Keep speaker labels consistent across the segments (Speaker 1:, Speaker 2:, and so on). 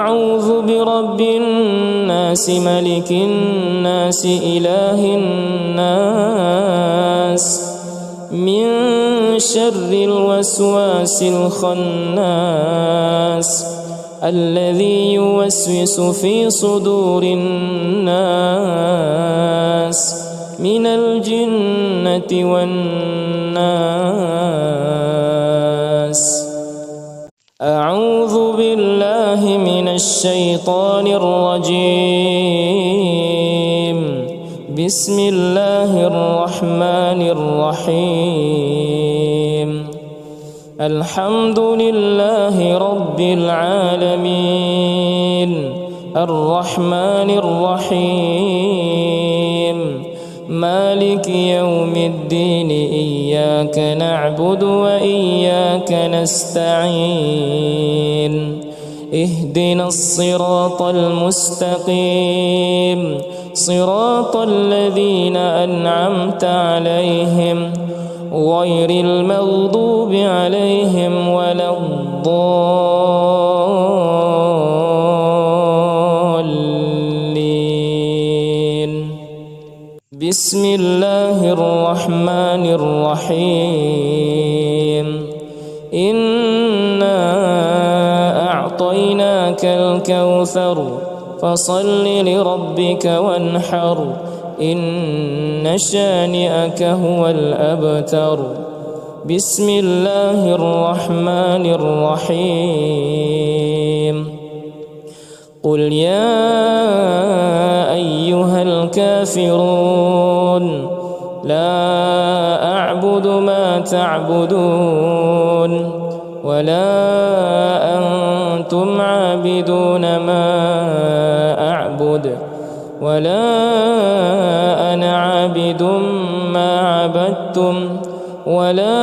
Speaker 1: أعوذ برب الناس ملك الناس إله الناس من شر الوسواس الخناس الذي يوسوس في صدور الناس من الجنة والناس. أعوذ بالله من الشيطان الرجيم. بسم الله الرحمن الرحيم. الحمد لله رب العالمين الرحمن الرحيم مالك يوم الدين إياك نعبد وإياك نستعين اهدنا الصراط المستقيم صراط الذين أنعمت عليهم غير المغضوب عليهم ولا الضالين. بسم الله الرحمن الرحيم. إنا أعطيناك الكوثر فصل لربك وانحر إن شانئك هو الأبتر. بسم الله الرحمن الرحيم. قل يا أيها الكافرون لا أعبد ما تعبدون ولا أنتم عابدون ما أعبد ولا أنا عابد ما عبدتم ولا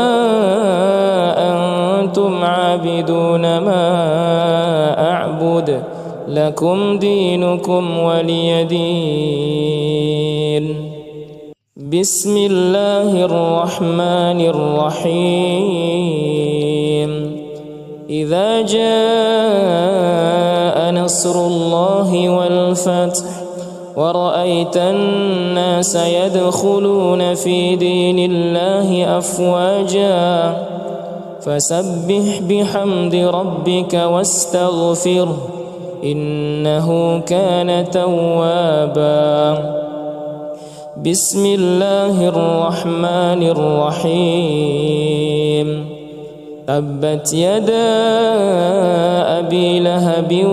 Speaker 1: أنتم عابدون ما أعبد لكم دينكم ولي دين. بسم الله الرحمن الرحيم. إذا جاء نصر الله والفتح ورأيت الناس يدخلون في دين الله أفواجا فسبح بحمد ربك واستغفره إنه كان توابا. بسم الله الرحمن الرحيم. تبت يدا أبي لهب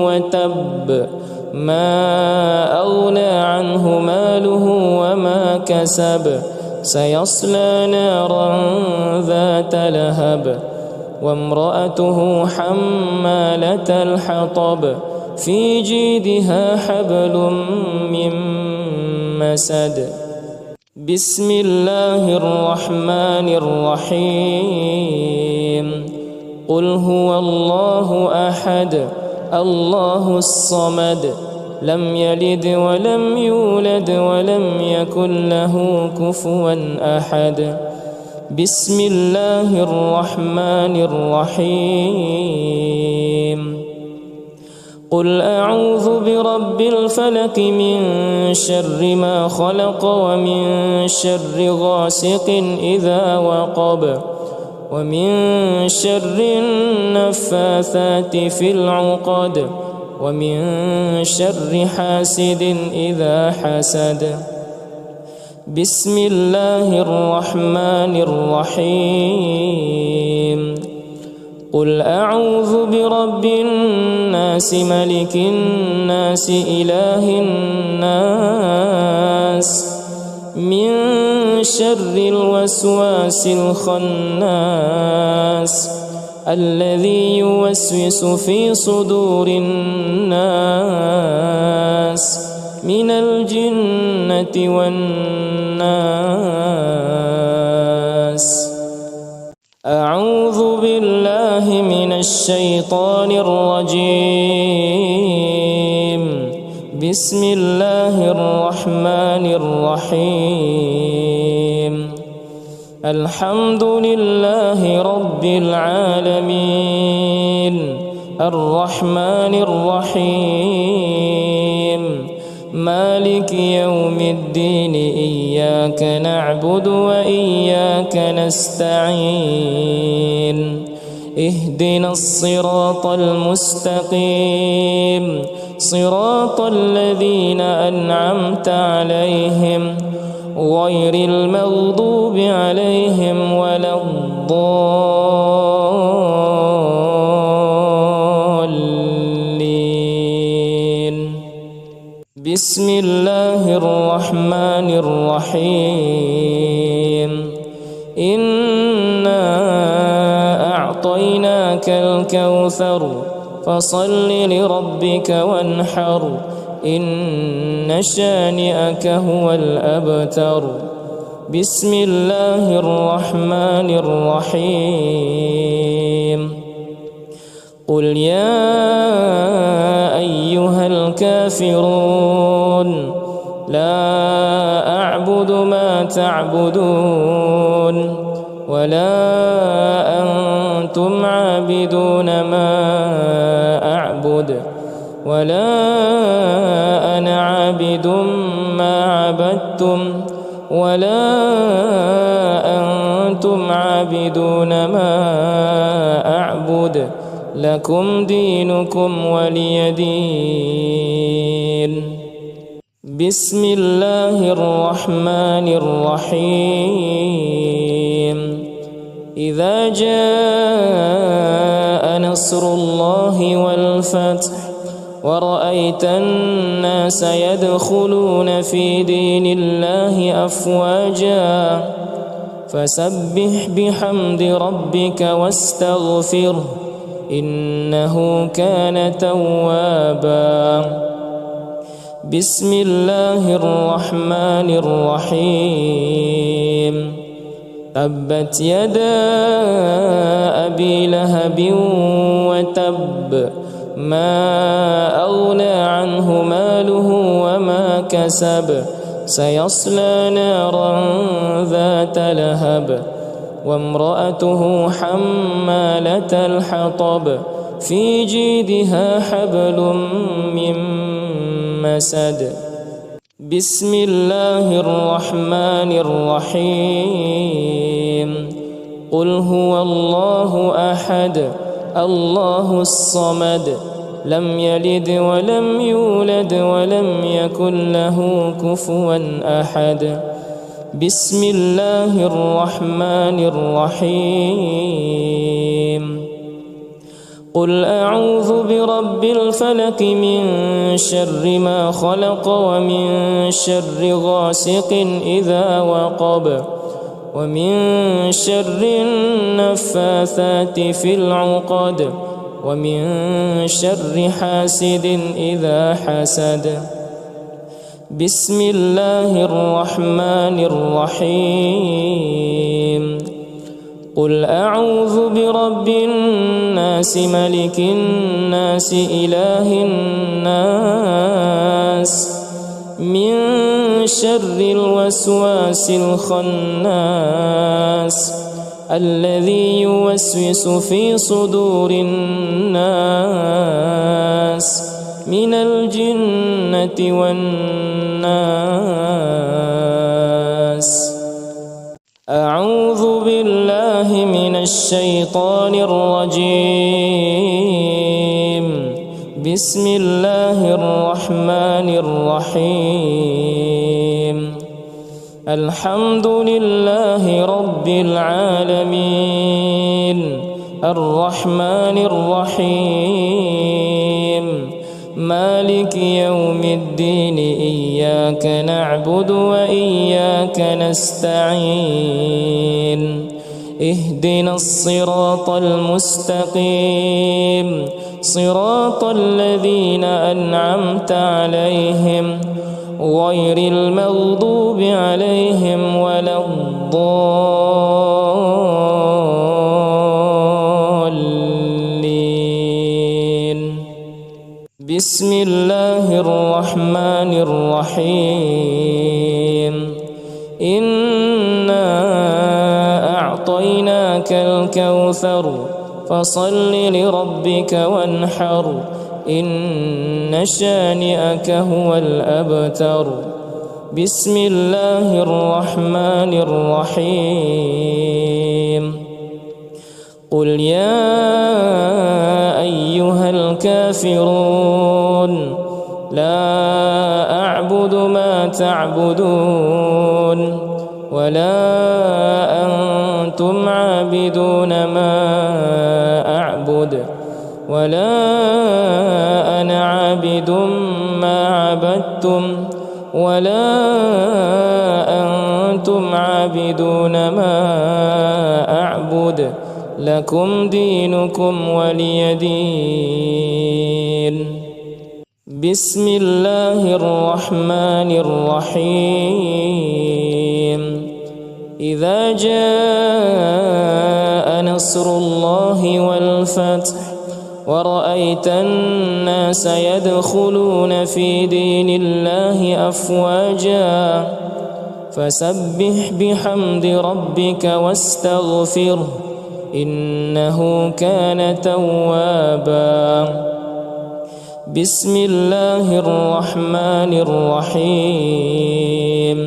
Speaker 1: وتب ما أغنى عنه ماله وما كسب سيصلى نارا ذات لهب وامرأته حمالة الحطب في جيدها حبل من مسد. بسم الله الرحمن الرحيم. قل هو الله أحد الله الصمد لم يلد ولم يولد ولم يكن له كفوا أحد. بسم الله الرحمن الرحيم. قل أعوذ برب الفلق من شر ما خلق ومن شر غاسق إذا وقب ومن شر النفاثات في العقد ومن شر حاسد إذا حسد. بسم الله الرحمن الرحيم. قل أعوذ برب الناس ملك الناس إله الناس من شر الوسواس الخناس الذي يوسوس في صدور الناس من الجنة والناس. أعوذ بالله من الشيطان الرجيم. بسم الله الرحمن الرحيم. الحمد لله رب العالمين الرحمن الرحيم مالك يوم الدين إياك نعبد وإياك نستعين اهدنا الصراط المستقيم صراط الذين أنعمت عليهم غير المغضوب عليهم ولا الضالين. بسم الله الرحمن الرحيم إنا أعطيناك الكوثر فصل لربك وانحر إن شانئك هو الأبتر. بسم الله الرحمن الرحيم قل يا أيها الكافرون لا أعبد ما تعبدون ولا أنتم عابدون ما أعبد ولا أنا عابد ما عبدتم ولا أنتم عابدون ما أعبد لكم دينكم ولي دين. بسم الله الرحمن الرحيم إذا جاء نصر الله والفتح ورأيت الناس يدخلون في دين الله أفواجا فسبح بحمد ربك واستغفره إنه كان توابا. بسم الله الرحمن الرحيم تبت يدا أبي لهب وتب ما أغنى عنه ماله وما كسب سيصلى نارا ذات لهب وامرأته حمالة الحطب في جيدها حبل من مسد. بسم الله الرحمن الرحيم قل هو الله أحد الله الصمد لم يلد ولم يولد ولم يكن له كفوا أحد. بسم الله الرحمن الرحيم قل أعوذ برب الفلق من شر ما خلق ومن شر غاسق إذا وقب ومن شر النفاثات في العقد ومن شر حاسد إذا حسد. بسم الله الرحمن الرحيم قل أعوذ برب الناس ملك الناس إله الناس من شر الوسواس الخناس الذي يوسوس في صدور الناس من الجنة والناس. أعوذ بالله من الشيطان الرجيم. بسم الله الرحمن الرحيم الحمد لله رب العالمين الرحمن الرحيم مالك يوم الدين إياك نعبد وإياك نستعين اهدنا الصراط المستقيم صراط الذين أنعمت عليهم غير المغضوب عليهم ولا الضالين. بسم الله الرحمن الرحيم إنا أعطيناك الكوثر فصل لربك وانحر إن شانئك هو الأبتر. بسم الله الرحمن الرحيم. قل يا أيها الكافرون لا أعبد ما تعبدون ولا أنتم عابدون ما أعبد ولا أنا عابد ما عبدتم ولا أنتم عابدون ما أعبد لكم دينكم ولي دين. بسم الله الرحمن الرحيم. إذا جاء نصر الله والفتح ورأيت الناس يدخلون في دين الله أفواجا فسبح بحمد ربك واستغفره إنه كان توابا. بسم الله الرحمن الرحيم.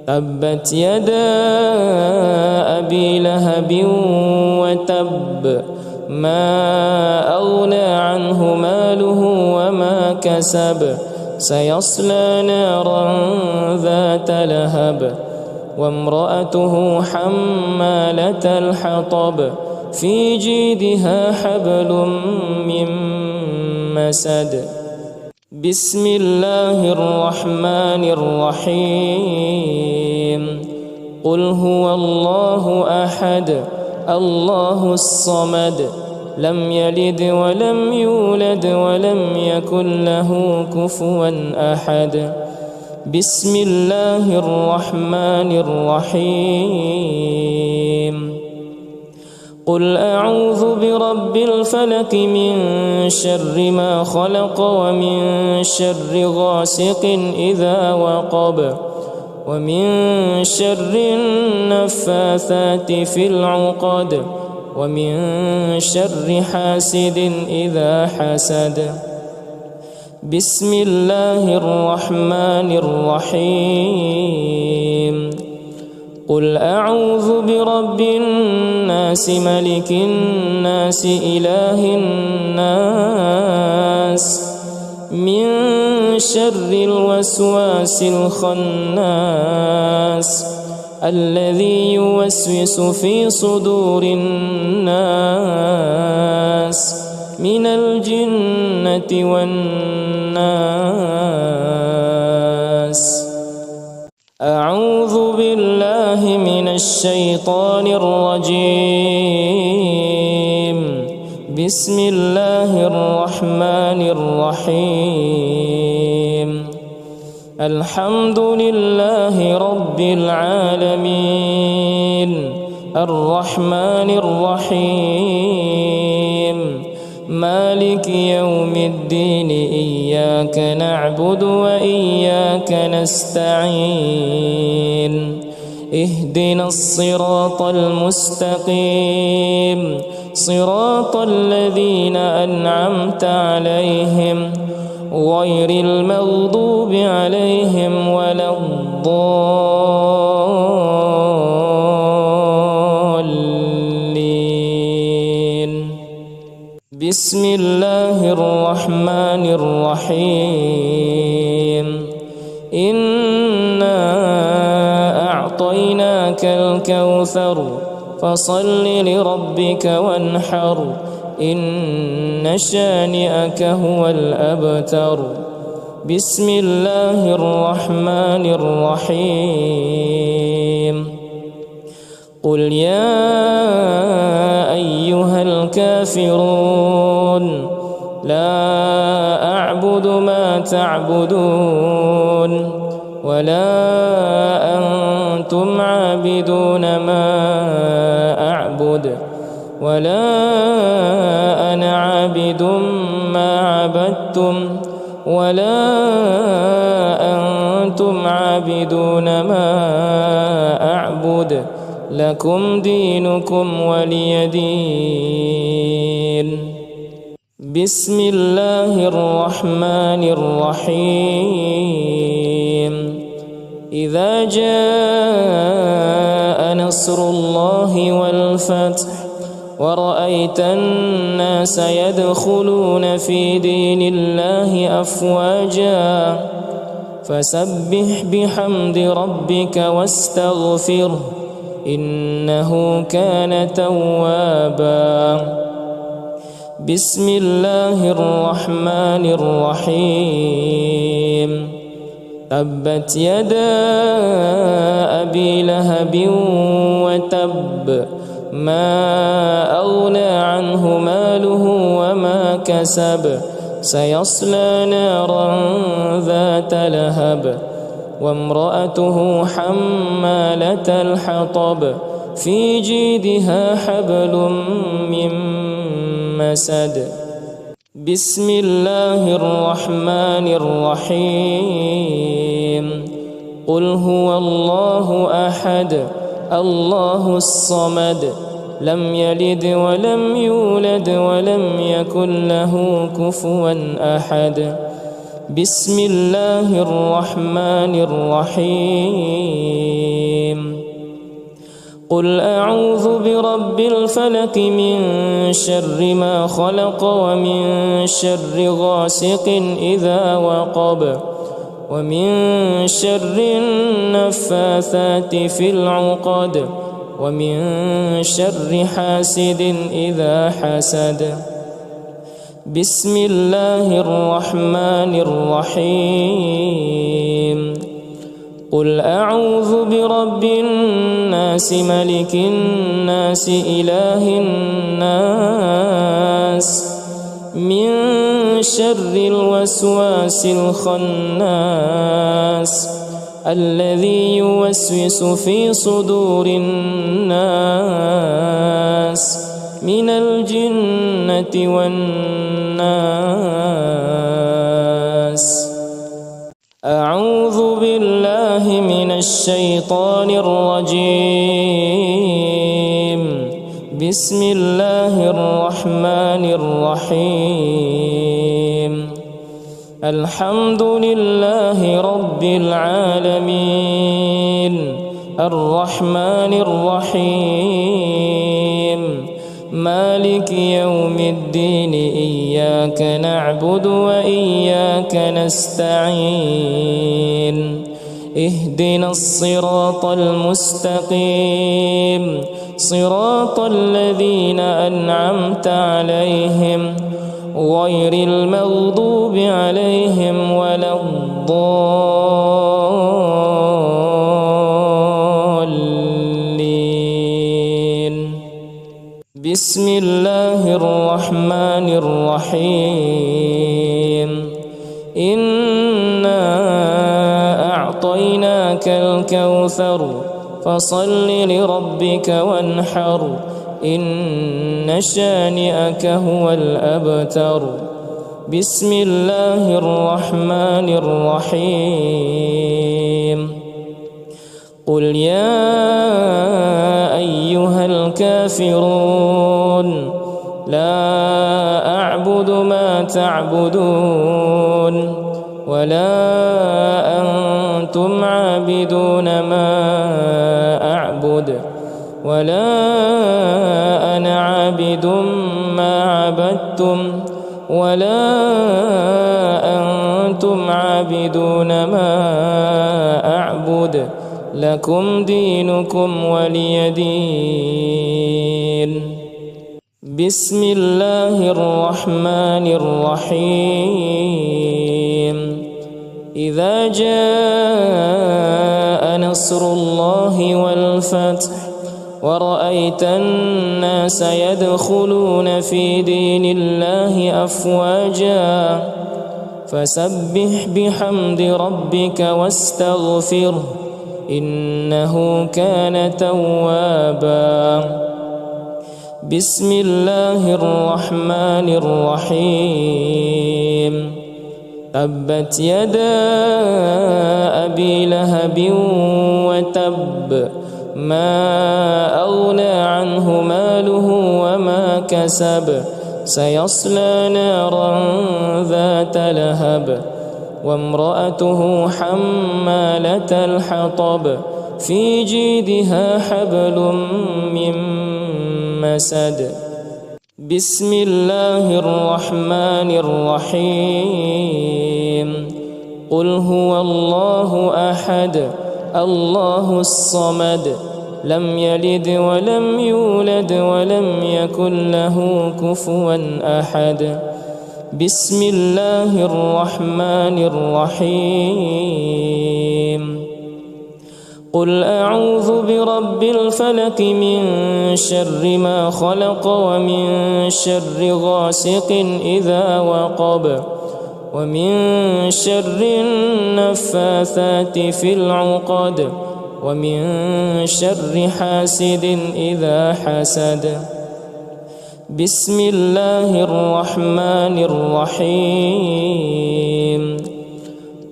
Speaker 1: تبت يدا أبي لهب وتب ما أغنى عنه ماله وما كسب سيصلى نارا ذات لهب وامرأته حمالة الحطب في جيدها حبل من مسد. بسم الله الرحمن الرحيم. قل هو الله أحد الله الصمد لم يلد ولم يولد ولم يكن له كفوا أحد. بسم الله الرحمن الرحيم. قل أعوذ برب الفلق من شر ما خلق ومن شر غاسق إذا وقب ومن شر النفاثات في العقد ومن شر حاسد إذا حسد. بسم الله الرحمن الرحيم. قل أعوذ برب الناس ملك الناس إله الناس من شر الوسواس الخناس الذي يوسوس في صدور الناس من الجنة والناس. أعوذ بالله من الشيطان الرجيم. بسم الله الرحمن الرحيم. الحمد لله رب العالمين الرحمن الرحيم مالك يوم الدين إياك نعبد وإياك نستعين اهدنا الصراط المستقيم صراط الذين أنعمت عليهم غير المغضوب عليهم ولا الضالين. بسم الله الرحمن الرحيم. إنا أعطيناك الكوثر فصل لربك وانحر إن شانئك هو الأبتر. بسم الله الرحمن الرحيم. قل يا أيها الكافرون لا أعبد ما تعبدون ولا أنتم عابدون ما أعبد ولا أنا عابد ما عبدتم ولا أنتم عابدون ما أعبد لكم دينكم ولي دين. بسم الله الرحمن الرحيم إذا جاء نصر الله والفتح ورأيت الناس يدخلون في دين الله أفواجا فسبح بحمد ربك واستغفره إنه كان توابا بسم الله الرحمن الرحيم تبت يدا أبي لهب وتب ما أغنى عنه ماله وما كسب سيصلى نارا ذات لهب وامرأته حمالة الحطب في جيدها حبل من مسد بسم الله الرحمن الرحيم قل هو الله أحد الله الصمد لم يلد ولم يولد ولم يكن له كفوا أحد بسم الله الرحمن الرحيم قل أعوذ برب الفلق من شر ما خلق ومن شر غاسق إذا وقب ومن شر النفاثات في العقد ومن شر حاسد إذا حسد بسم الله الرحمن الرحيم قل أعوذ برب الناس ملك الناس إله الناس من شر الوسواس الخناس الذي يوسوس في صدور الناس من الجنة والناس أعوذ بالله من الشيطان الرجيم بسم الله الرحمن الرحيم الحمد لله رب العالمين الرحمن الرحيم مالك يوم الدين إياك نعبد وإياك نستعين اهدنا الصراط المستقيم صراط الذين أنعمت عليهم غير المغضوب عليهم ولا الضالين بسم الله الرحمن الرحيم إنا أعطيناك الكوثر فصل لربك وانحر إن شانئك هو الأبتر بسم الله الرحمن الرحيم قل يا أيها الكافرون لا أعبد ما تعبدون ولا أنتم عابدون ما أعبد ولا أنا عابد ما عبدتم ولا أنتم عابدون ما أعبد لكم دينكم ولي دين بسم الله الرحمن الرحيم إذا جاء نصر الله والفتح ورأيت الناس يدخلون في دين الله أفواجا فسبح بحمد ربك واستغفره إنه كان توابا بسم الله الرحمن الرحيم تبت يدا أبي لهب وتب ما أغنى عنه ماله وما كسب سيصلى نارا ذات لهب وامرأته حمالة الحطب في جيدها حبل من مسد بسم الله الرحمن الرحيم قل هو الله أحد الله الصمد لم يلد ولم يولد ولم يكن له كفوا أحد بسم الله الرحمن الرحيم قل أعوذ برب الفلق من شر ما خلق ومن شر غاسق إذا وقب ومن شر النفاثات في العقد ومن شر حاسد إذا حسد بسم الله الرحمن الرحيم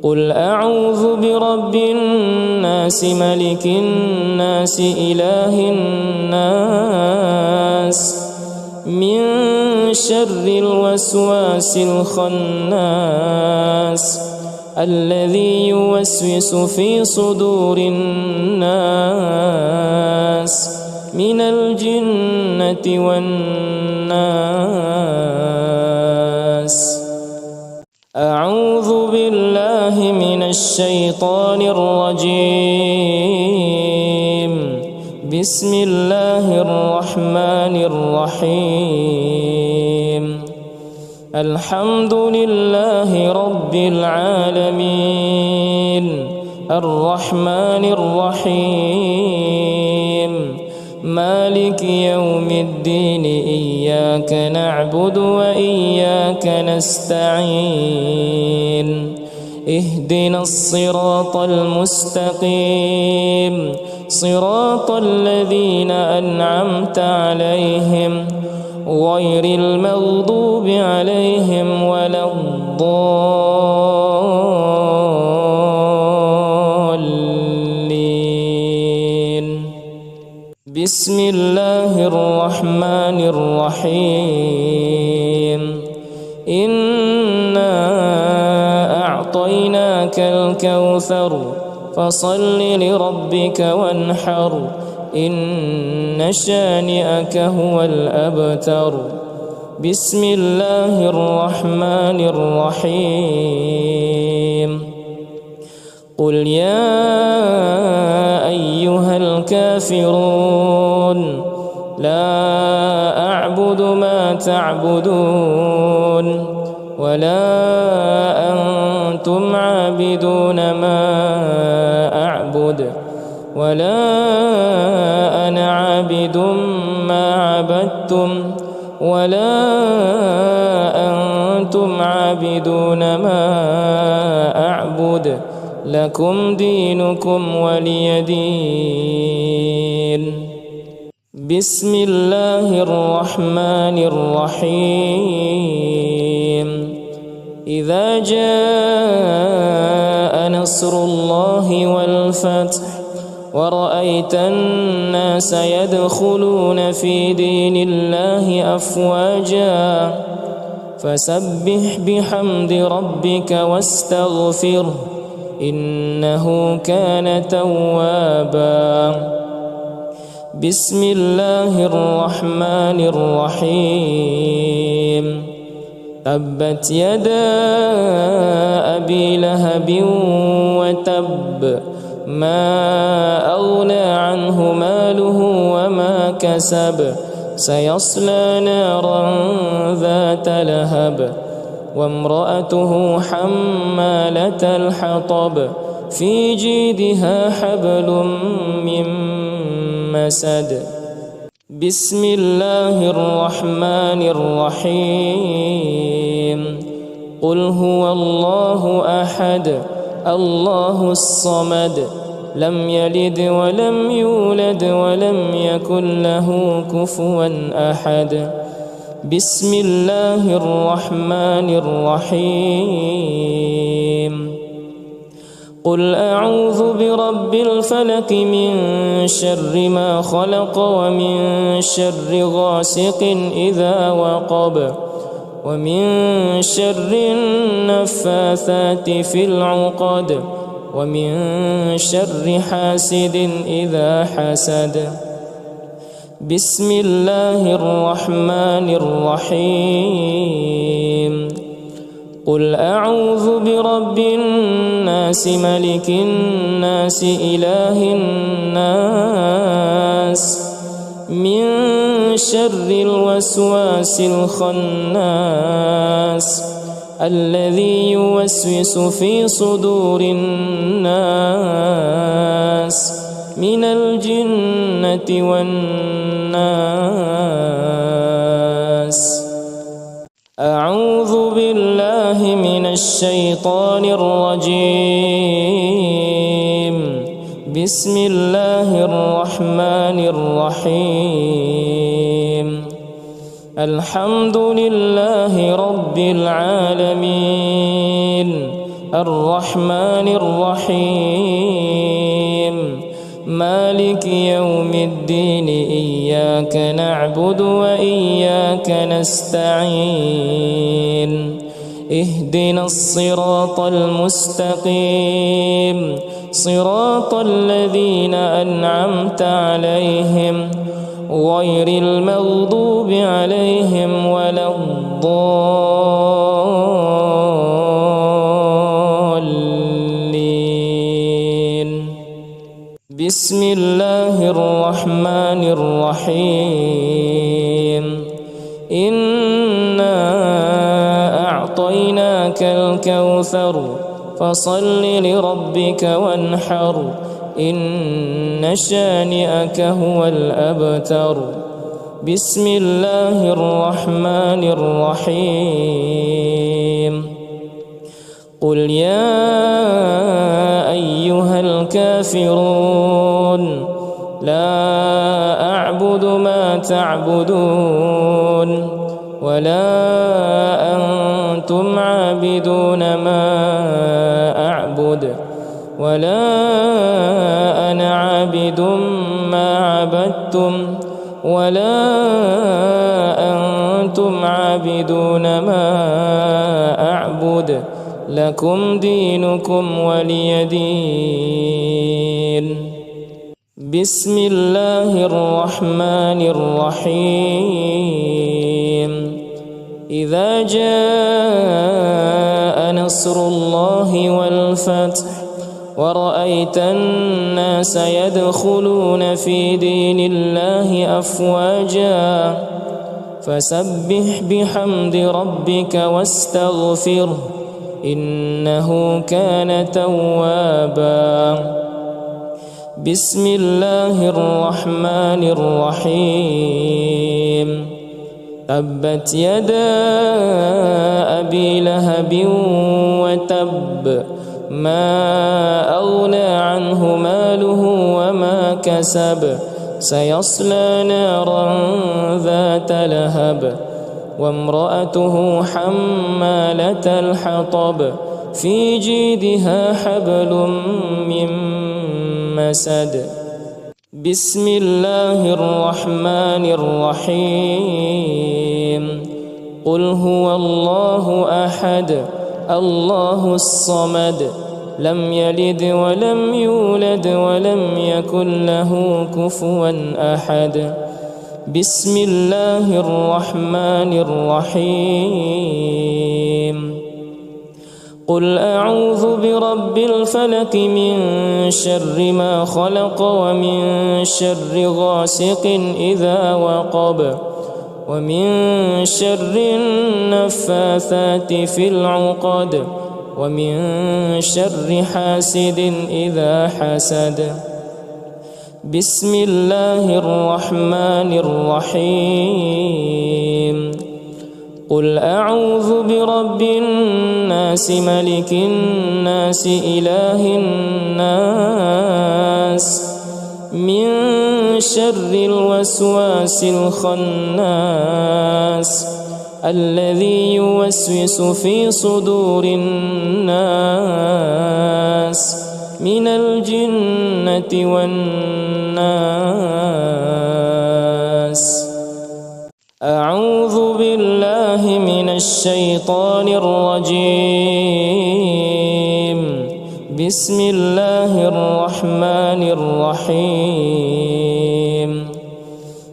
Speaker 1: قل أعوذ برب الناس ملك الناس إله الناس من شر الوسواس الخناس الذي يوسوس في صدور الناس من الجنة والناس أعوذ بالله من الشيطان الرجيم بسم الله الرحمن الرحيم الحمد لله رب العالمين الرحمن الرحيم مالك يوم الدين إياك نعبد وإياك نستعين اهدنا الصراط المستقيم صراط الذين أنعمت عليهم غير المغضوب عليهم ولا الضالين بسم الله الرحمن الرحيم إنا أعطيناك الكوثر فصل لربك وانحر إن شانئك هو الأبتر بسم الله الرحمن الرحيم قل يا أيها الكافرون لا أعبد ما تعبدون ولا أنتم عابدون ما أعبد ولا أنا عابد ما عبدتم ولا أنتم عابدون ما أعبد لكم دينكم ولي دين بسم الله الرحمن الرحيم إذا جاء نصر الله والفتح ورأيت الناس يدخلون في دين الله أفواجا فسبح بحمد ربك واستغفره إنه كان توابا بسم الله الرحمن الرحيم تبت يدا أبي لهب وتب ما أغنى عنه ماله وما كسب سيصلى نارا ذات لهب وامرأته حمالة الحطب في جيدها حبل من مسد بسم الله الرحمن الرحيم قل هو الله أحد الله الصمد لم يلد ولم يولد ولم يكن له كفوا أحد بسم الله الرحمن الرحيم قل أعوذ برب الفلق من شر ما خلق ومن شر غاسق إذا وقب ومن شر النفاثات في العقد ومن شر حاسد إذا حسد. بسم الله الرحمن الرحيم. قل أعوذ برب الناس ملك الناس إله الناس من شر الوسواس الخناس الذي يوسوس في صدور الناس من الجنة والناس. أعوذ بالله من الشيطان الرجيم. بسم الله الرحمن الرحيم. الحمد لله رب العالمين الرحمن الرحيم مالك يوم الدين إياك نعبد وإياك نستعين اهدنا الصراط المستقيم صراط الذين أنعمت عليهم غير المغضوب عليهم ولا الضالين. بسم الله الرحمن الرحيم. إنا أعطيناك الكوثر فصل لربك وانحر إن شانئك هو الأبتر. بسم الله الرحمن الرحيم. قل يا أيها الكافرون لا أعبد ما تعبدون ولا أنتم عابدون ما أعبد ولا أنا عابد ما عبدتم ولا أنتم عابدون ما أعبد لكم دينكم ولي دين. بسم الله الرحمن الرحيم. إذا جاء نصر الله والفتح ورأيت الناس يدخلون في دين الله أفواجا فسبح بحمد ربك واستغفره إنه كان توابا. بسم الله الرحمن الرحيم. تبت يدا أبي لهب وتب ما أغنى عنه ماله وما كسب سيصلى نارا ذات لهب وامرأته حمالة الحطب في جيدها حبل من مسد. بسم الله الرحمن الرحيم. قل هو الله أحد الله الصمد لم يلد ولم يولد ولم يكن له كفوا أحد. بسم الله الرحمن الرحيم. قل أعوذ برب الفلق من شر ما خلق ومن شر غاسق إذا وقب ومن شر النفاثات في العقد ومن شر حاسد إذا حسد. بسم الله الرحمن الرحيم. قل أعوذ برب الناس ملك الناس إله الناس من شر الوسواس الخناس الذي يوسوس في صدور الناس من الجنة والناس. أعوذ بالله من الشيطان الرجيم. بسم الله الرحمن الرحيم.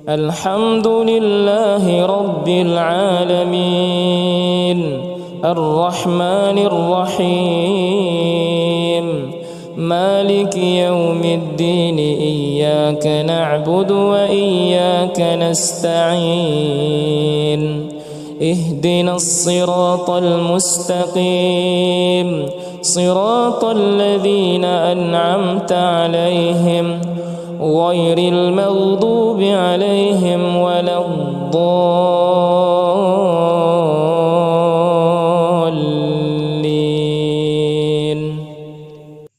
Speaker 1: الحمد لله رب العالمين الرحمن الرحيم مالك يوم الدين إياك نعبد وإياك نستعين اهدنا الصراط المستقيم صراط الذين أنعمت عليهم غير المغضوب عليهم ولا الضالين.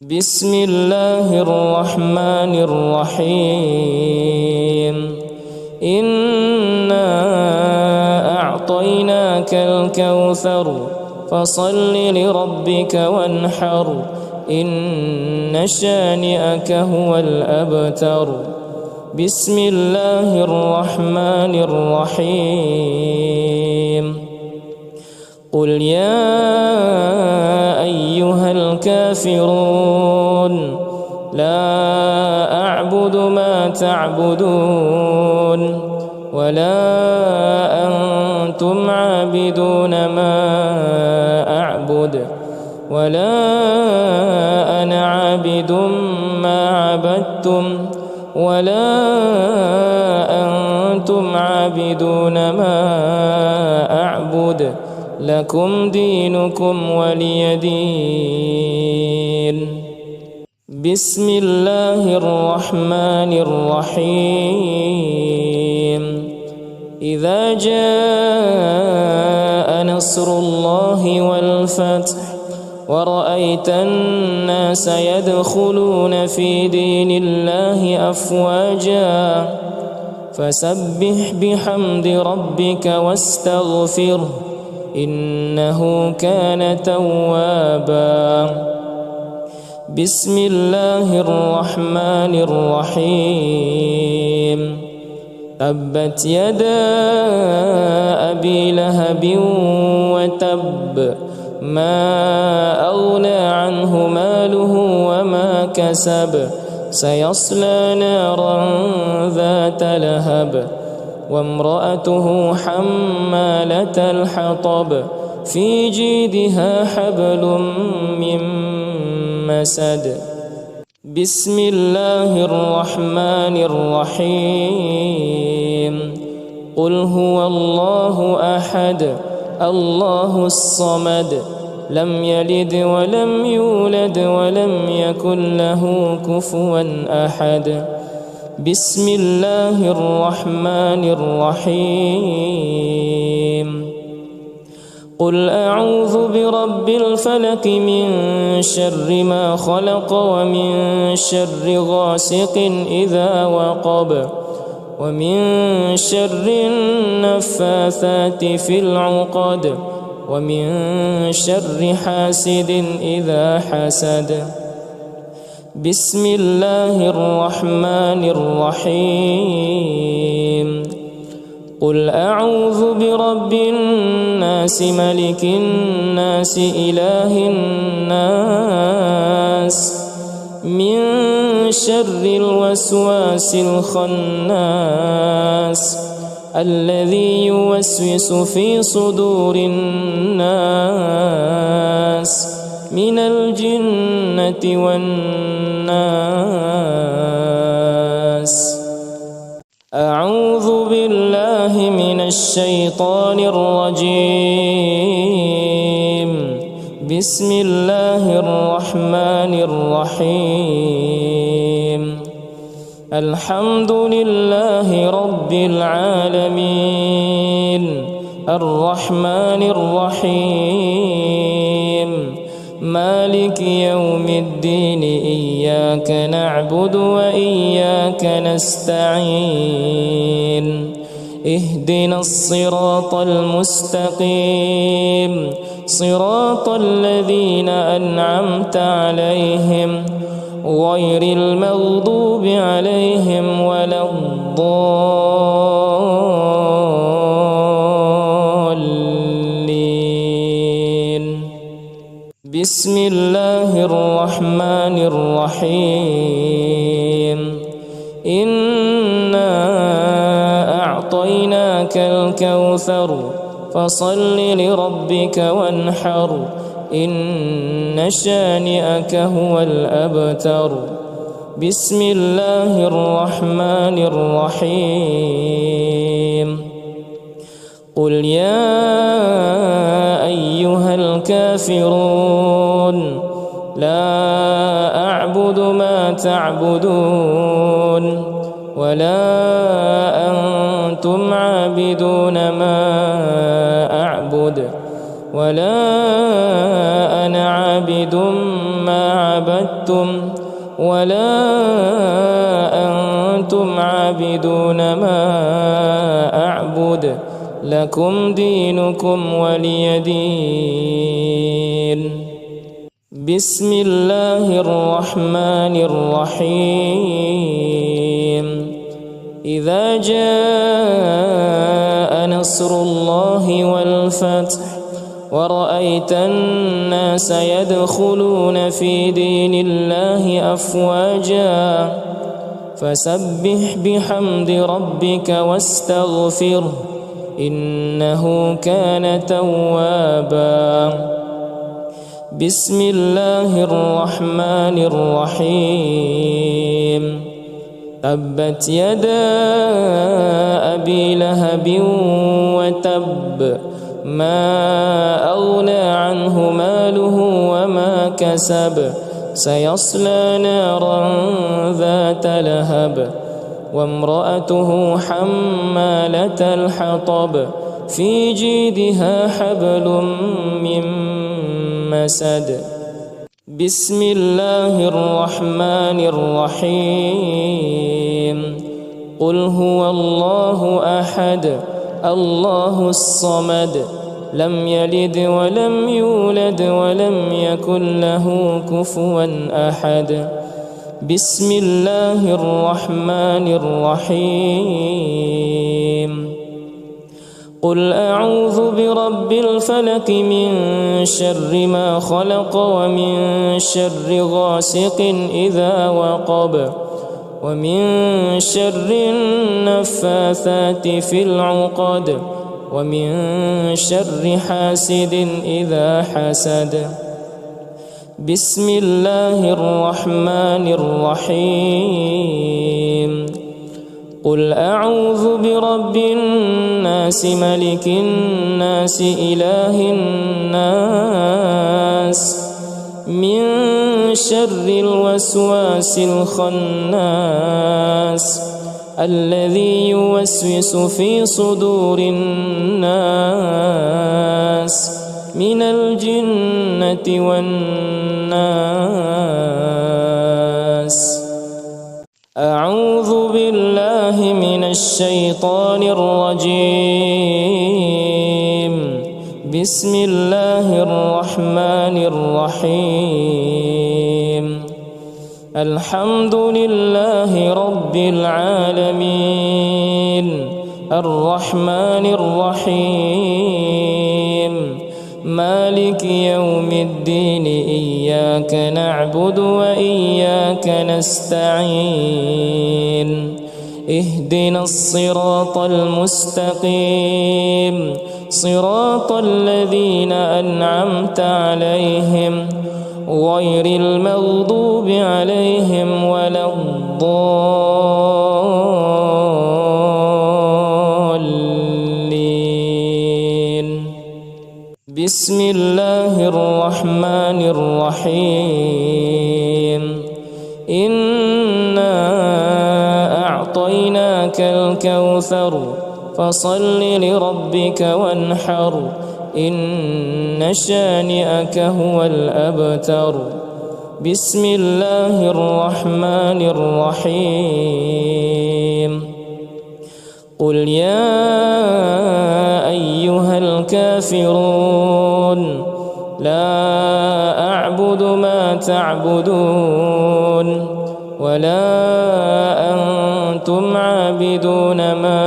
Speaker 1: بسم الله الرحمن الرحيم. إنا أعطيناك الكوثر فصل لربك وانحر إن شانئك هو الأبتر. بسم الله الرحمن الرحيم. قل يا أيها الكافرون لا أعبد ما تعبدون ولا أنتم عابدون ما أعبد ولا أنا عابد ما عبدتم ولا أنتم عابدون ما أعبد لكم دينكم ولي دين. بسم الله الرحمن الرحيم. إذا جاء نصر الله والفتح ورأيت الناس يدخلون في دين الله أفواجا فسبح بحمد ربك واستغفره إنه كان توابا. بسم الله الرحمن الرحيم. تبت يدا أبي لهب وتب ما أغنى عنه ماله وما كسب سيصلى نارا ذات لهب وامرأته حمالة الحطب في جيدها حبل من مسد. بسم الله الرحمن الرحيم. قل هو الله أحد الله الصمد لم يلد ولم يولد ولم يكن له كفوا أحد. بسم الله الرحمن الرحيم. قل أعوذ برب الفلق من شر ما خلق ومن شر غاسق إذا وقب ومن شر النفاثات في العقد ومن شر حاسد إذا حسد. بسم الله الرحمن الرحيم. قل أعوذ برب الناس ملك الناس إله الناس من شر الوسواس الخناس الذي يوسوس في صدور الناس من الجنة والناس. أعوذ بالله من الشيطان الرجيم. بسم الله الرحمن الرحيم. الحمد لله رب العالمين الرحمن الرحيم مالك يوم الدين إياك نعبد وإياك نستعين اهدنا الصراط المستقيم صراط الذين أنعمت عليهم غير المغضوب عليهم ولا الضالين. بسم الله الرحمن الرحيم إنا أعطيناك الكوثر فصل لربك وانحر إن شانئك هو الأبتر بسم الله الرحمن الرحيم قل يا أيها الكافرون لا أعبد ما تعبدون ولا أنتم عابدون ما أعبد ولا أنا عابد ما عبدتم ولا أنتم عابدون ما أعبد لكم دينكم ولي دين بسم الله الرحمن الرحيم إذا جاء نصر الله والفتح ورأيت الناس يدخلون في دين الله أفواجا فسبح بحمد ربك واستغفره إنه كان توابا بسم الله الرحمن الرحيم تبت يدا أبي لهب وتب ما أغنى عنه ماله وما كسب سيصلى نارا ذات لهب وامرأته حمالة الحطب في جيدها حبل من مسد بسم الله الرحمن الرحيم قل هو الله أحد الله الصمد لم يلد ولم يولد ولم يكن له كفوا أحد بسم الله الرحمن الرحيم قل أعوذ برب الفلق من شر ما خلق ومن شر غاسق إذا وقب ومن شر النفاثات في العقد ومن شر حاسد إذا حسد بسم الله الرحمن الرحيم قل أعوذ برب الناس ملك الناس إله الناس من شر الوسواس الخناس الذي يوسوس في صدور الناس من الجنة والناس أعوذ بالله من الشيطان الرجيم بسم الله الرحمن الرحيم الحمد لله رب العالمين الرحمن الرحيم مالك يوم الدين إياك نعبد وإياك نستعين اهدنا الصراط المستقيم صراط الذين أنعمت عليهم غير المغضوب عليهم ولا الضالين بسم الله الرحمن الرحيم إنا أعطيناك الكوثر فصل لربك وانحر إن شانئك هو الأبتر بسم الله الرحمن الرحيم قل يا أيها الكافرون لا أعبد ما تعبدون ولا أنتم عابدون ما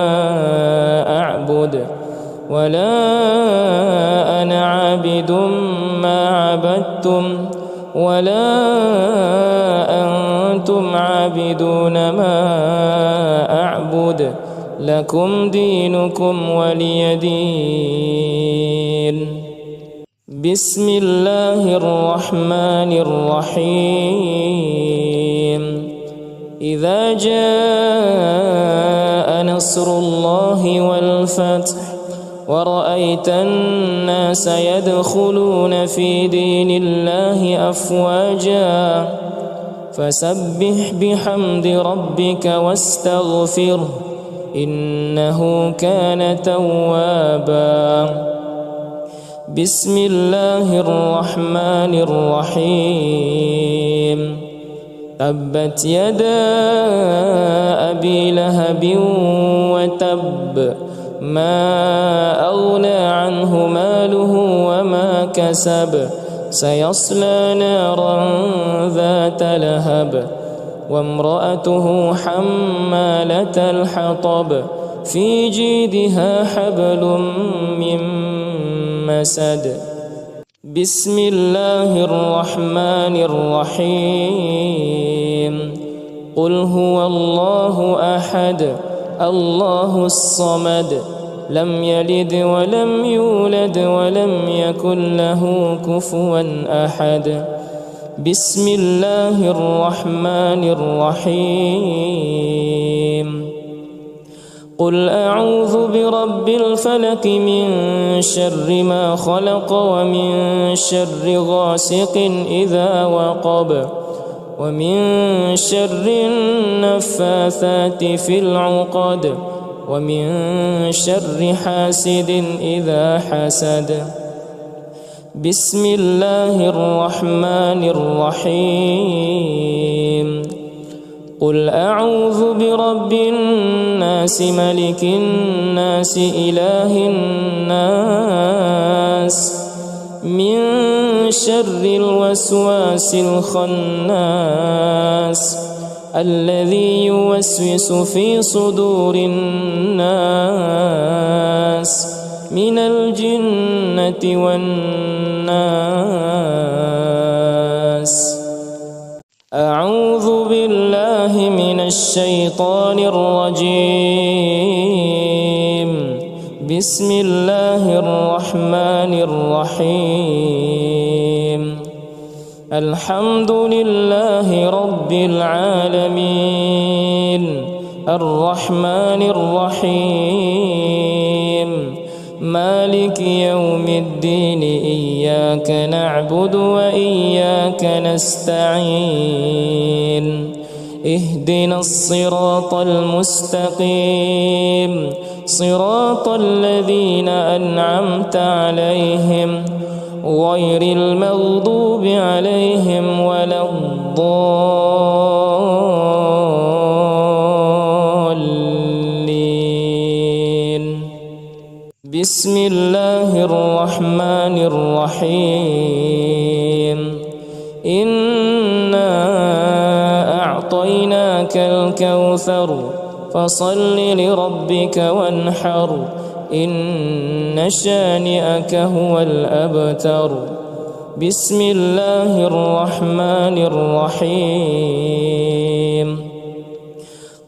Speaker 1: أعبد ولا أنا عابد ما عبدتم ولا أنتم عابدون ما أعبد لكم دينكم ولي دين. بسم الله الرحمن الرحيم. إذا جاء نصر الله والفتح ورأيت الناس يدخلون في دين الله أفواجا فسبح بحمد ربك واستغفره إنه كان توابا. بسم الله الرحمن الرحيم. تبت يدا أبي لهب وتب ما أغنى عنه ماله وما كسب سيصلى نارا ذات لهب وامرأته حمالة الحطب في جيدها حبل من مسد. بسم الله الرحمن الرحيم. قل هو الله أحد الله الصمد لم يلد ولم يولد ولم يكن له كفوا أحد. بسم الله الرحمن الرحيم. قل أعوذ برب الفلق من شر ما خلق ومن شر غاسق إذا وقب ومن شر النفاثات في العقد ومن شر حاسد إذا حسد. بسم الله الرحمن الرحيم. قل أعوذ برب الناس ملك الناس إله الناس من شر الوسواس الخناس الذي يوسوس في صدور الناس من الجنة والناس. أعوذ بالله من الشيطان الرجيم. بسم الله الرحمن الرحيم. الحمد لله رب العالمين الرحمن الرحيم مالك يوم الدين إياك نعبد وإياك نستعين اهدنا الصراط المستقيم صراط الذين أنعمت عليهم غير المغضوب عليهم ولا الضالين. بسم الله الرحمن الرحيم. إنا أعطيناك الكوثر فصل لربك وانحر إن شانئك هو الأبتر. بسم الله الرحمن الرحيم.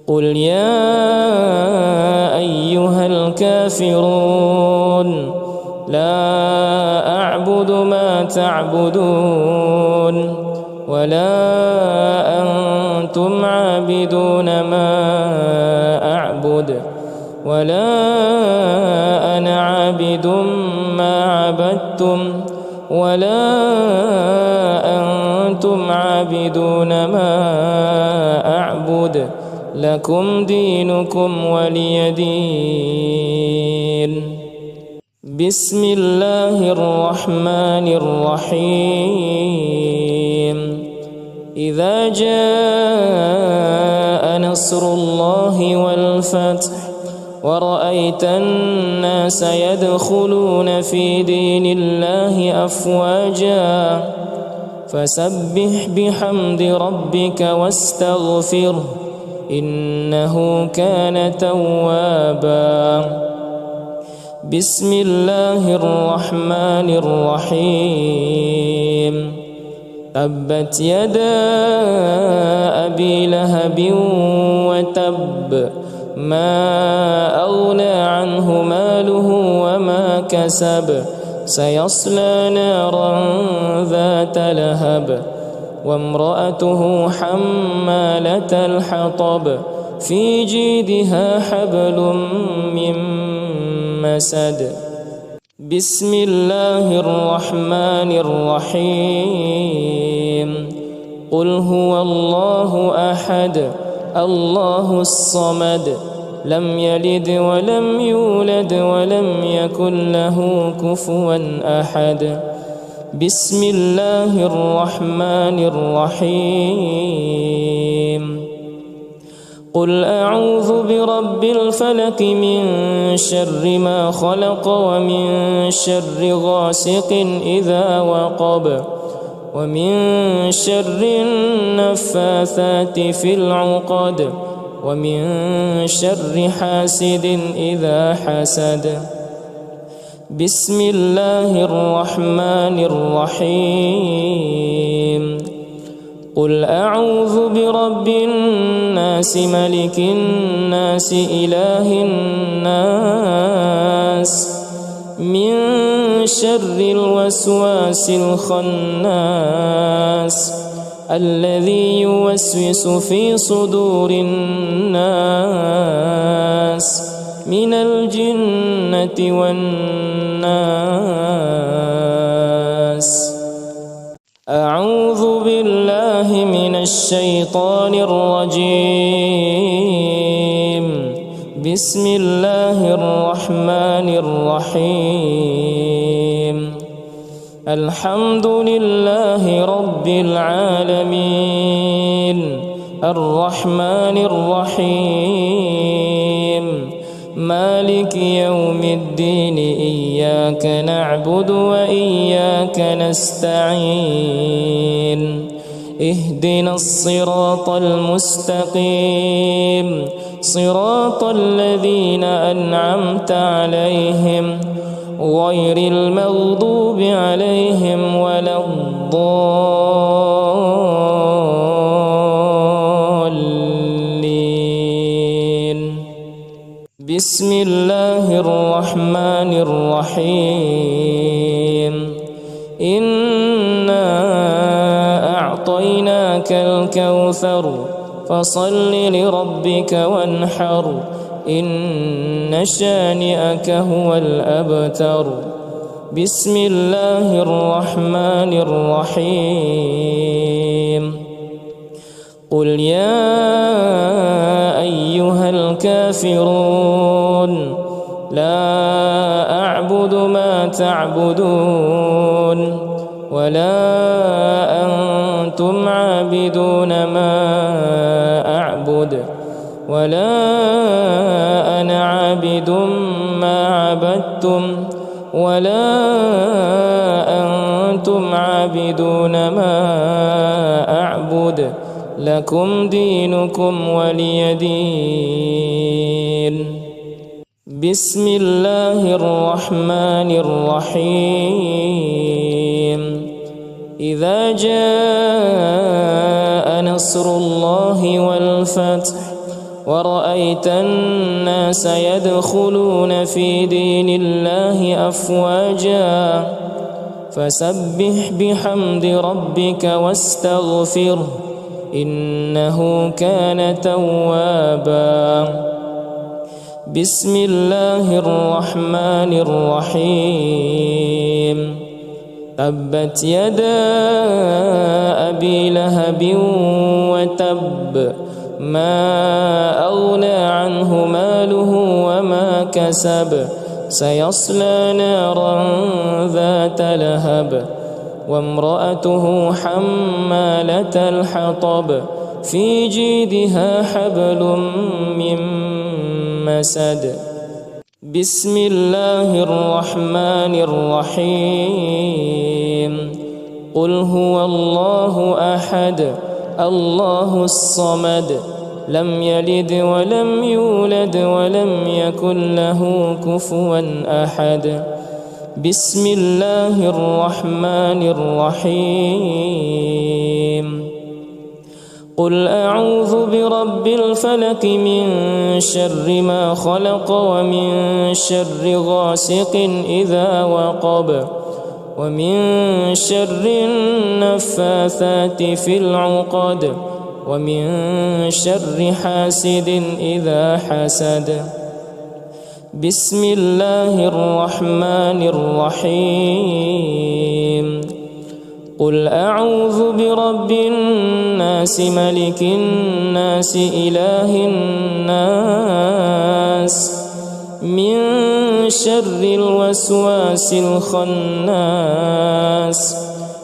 Speaker 1: قل يا أيها الكافرون لا أعبد ما تعبدون ولا أنتم عابدون ما أعبد ولا أنا عابد ما عبدتم ولا أنتم عابدون ما أعبد لكم دينكم ولي دين. بسم الله الرحمن الرحيم. إذا جاء نصر الله والفتح ورأيت الناس يدخلون في دين الله أفواجا فسبح بحمد ربك واستغفره إنه كان توابا. بسم الله الرحمن الرحيم تبت يدا أبي لهب وتب ما أغنى عنه ماله وما كسب سيصلى نارا ذات لهب وامرأته حمالة الحطب في جيدها حبل من مسد بسم الله الرحمن الرحيم قل هو الله أحد الله الصمد لم يلد ولم يولد ولم يكن له كفوا أحد بسم الله الرحمن الرحيم قل أعوذ برب الفلق من شر ما خلق ومن شر غاسق إذا وقب ومن شر النفاثات في العقد ومن شر حاسد إذا حسد بسم الله الرحمن الرحيم قل أعوذ برب الناس ملك الناس إله الناس من شر الوسواس الخناس الذي يوسوس في صدور الناس من الجنة والناس أعوذ بالله من الشيطان الرجيم بسم الله الرحمن الرحيم الحمد لله رب العالمين الرحمن الرحيم مالك يوم الدين إياك نعبد وإياك نستعين اهدنا الصراط المستقيم صراط الذين أنعمت عليهم غير المغضوب عليهم ولا الضالين بسم الله الرحمن الرحيم إنا أعطيناك الكوثر فصل لربك وانحر إن شانئك هو الأبتر بسم الله الرحمن الرحيم قل يا أيها الكافرون لا أعبد ما تعبدون ولا أنتم عابدون ما أعبد ولا أنا عابد ما عبدتم ولا أنتم عابدون ما أعبد لكم دينكم ولي دين بسم الله الرحمن الرحيم إذا جاء نصر الله والفتح ورأيت الناس يدخلون في دين الله أفواجا فسبح بحمد ربك واستغفره إنه كان توابا بسم الله الرحمن الرحيم تبت يدا أبي لهب وتب ما أغنى عنه ماله وما كسب سيصلى نارا ذات لهب وامرأته حمالة الحطب في جيدها حبل من مسد بسم الله الرحمن الرحيم قل هو الله أحد الله الصمد لم يلد ولم يولد ولم يكن له كفوا أحد. بسم الله الرحمن الرحيم. قل أعوذ برب الفلق من شر ما خلق ومن شر غاسق إذا وقب ومن شر النفاثات في العقد ومن شر حاسد إذا حسد. بسم الله الرحمن الرحيم. قل أعوذ برب الناس ملك الناس إله الناس من شر الوسواس الخناس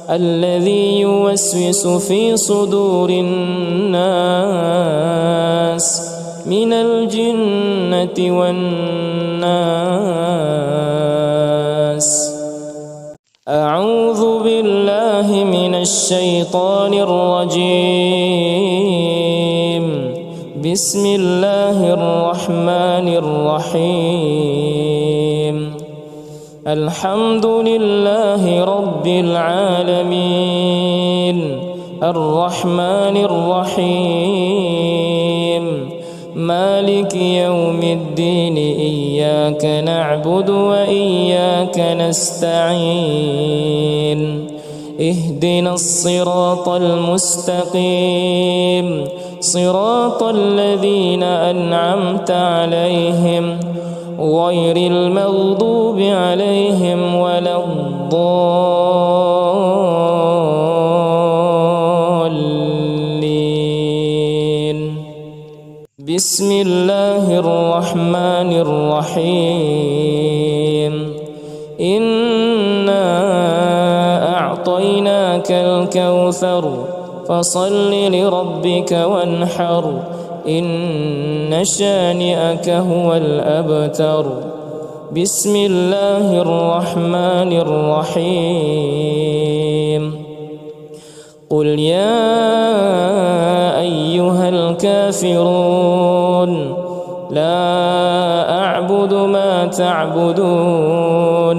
Speaker 1: الذي يوسوس في صدور الناس من الجنة والناس. أعوذ بالله من الشيطان الرجيم. بسم الله الرحمن الرحيم. الحمد لله رب العالمين الرحمن الرحيم مالك يوم الدين إياك نعبد وإياك نستعين اهدنا الصراط المستقيم صراط الذين أنعمت عليهم غير المغضوب عليهم ولا الضالين. بسم الله الرحمن الرحيم. إنا أعطيناك الكوثر فصل لربك وانحر إن شانئك هو الأبتر. بسم الله الرحمن الرحيم. قل يا أيها الكافرون لا أعبد ما تعبدون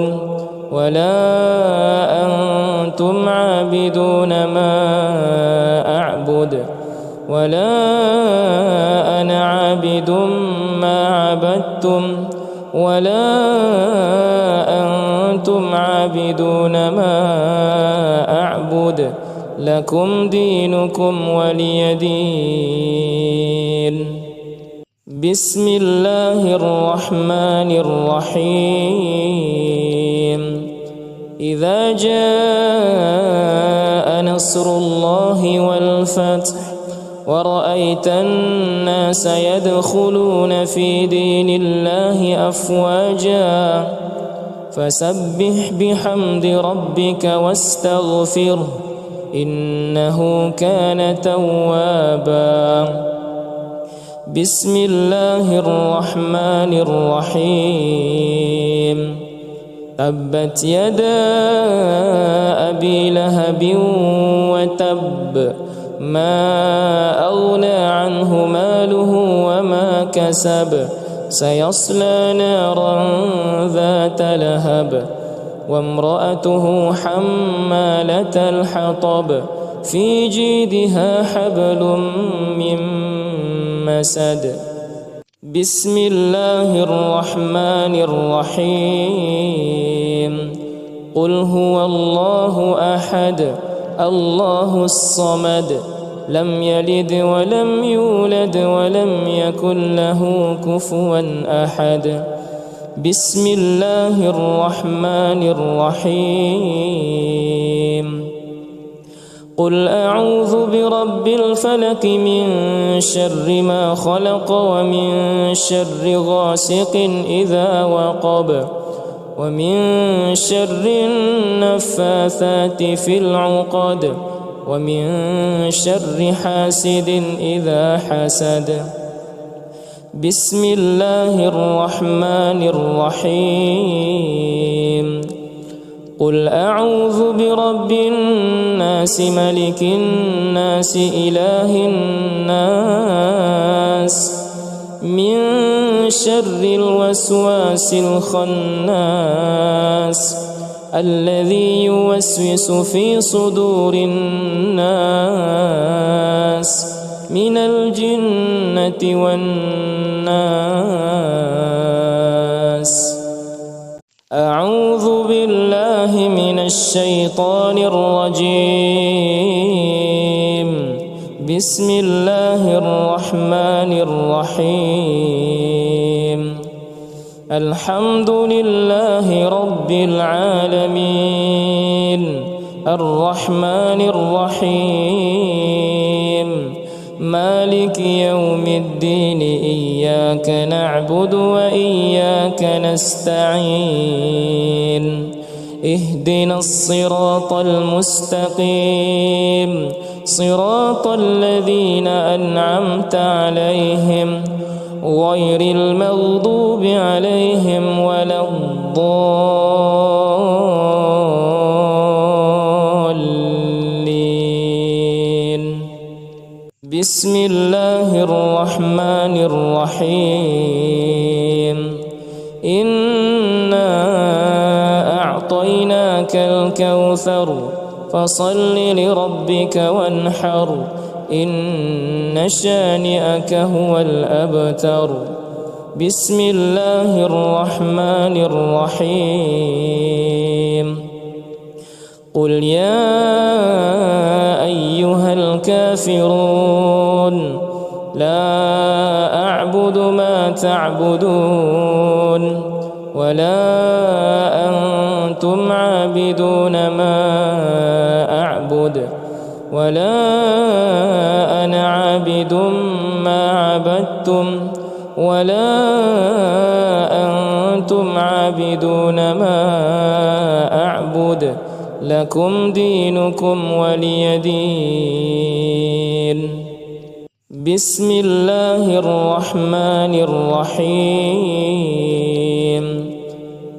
Speaker 1: ولا أنتم عابدون ما أعبد ولا أنا عابد ما عبدتم ولا أنتم عابدون ما أعبد لكم دينكم ولي دين. بسم الله الرحمن الرحيم. إذا جاء نصر الله والفتح ورأيت الناس يدخلون في دين الله أفواجا فسبح بحمد ربك واستغفره إنه كان توابا. بسم الله الرحمن الرحيم. تبت يدا أبي لهب وتب ما أغنى عنه ماله وما كسب سيصلى نارا ذات لهب وامرأته حمالة الحطب في جيدها حبل من مسد. بسم الله الرحمن الرحيم. قل هو الله أحد الله الصمد لم يلد ولم يولد ولم يكن له كفوا أحد. بسم الله الرحمن الرحيم. قل أعوذ برب الفلق من شر ما خلق ومن شر غاسق إذا وقب ومن شر النفاثات في العقد ومن شر حاسد إذا حسد. بسم الله الرحمن الرحيم. قل أعوذ برب الناس ملك الناس إله الناس من شر الوسواس الخناس الذي يوسوس في صدور الناس من الجنة والناس. أعوذ بالله من الشيطان الرجيم. بسم الله الرحمن الرحيم. الحمد لله رب العالمين الرحمن الرحيم مالك يوم الدين إياك نعبد وإياك نستعين اهدنا الصراط المستقيم صراط الذين أنعمت عليهم غير المغضوب عليهم ولا الضالين. بسم الله الرحمن الرحيم. إنا أعطيناك الكوثر فصل لربك وانحر إن شانئك هو الأبتر. بسم الله الرحمن الرحيم. قل يا أيها الكافرون لا أعبد ما تعبدون ولا أنتم عابدون ما أعبد ولا أنا عابد ما عبدتم ولا أنتم عابدون ما أعبد لكم دينكم ولي دين. بسم الله الرحمن الرحيم.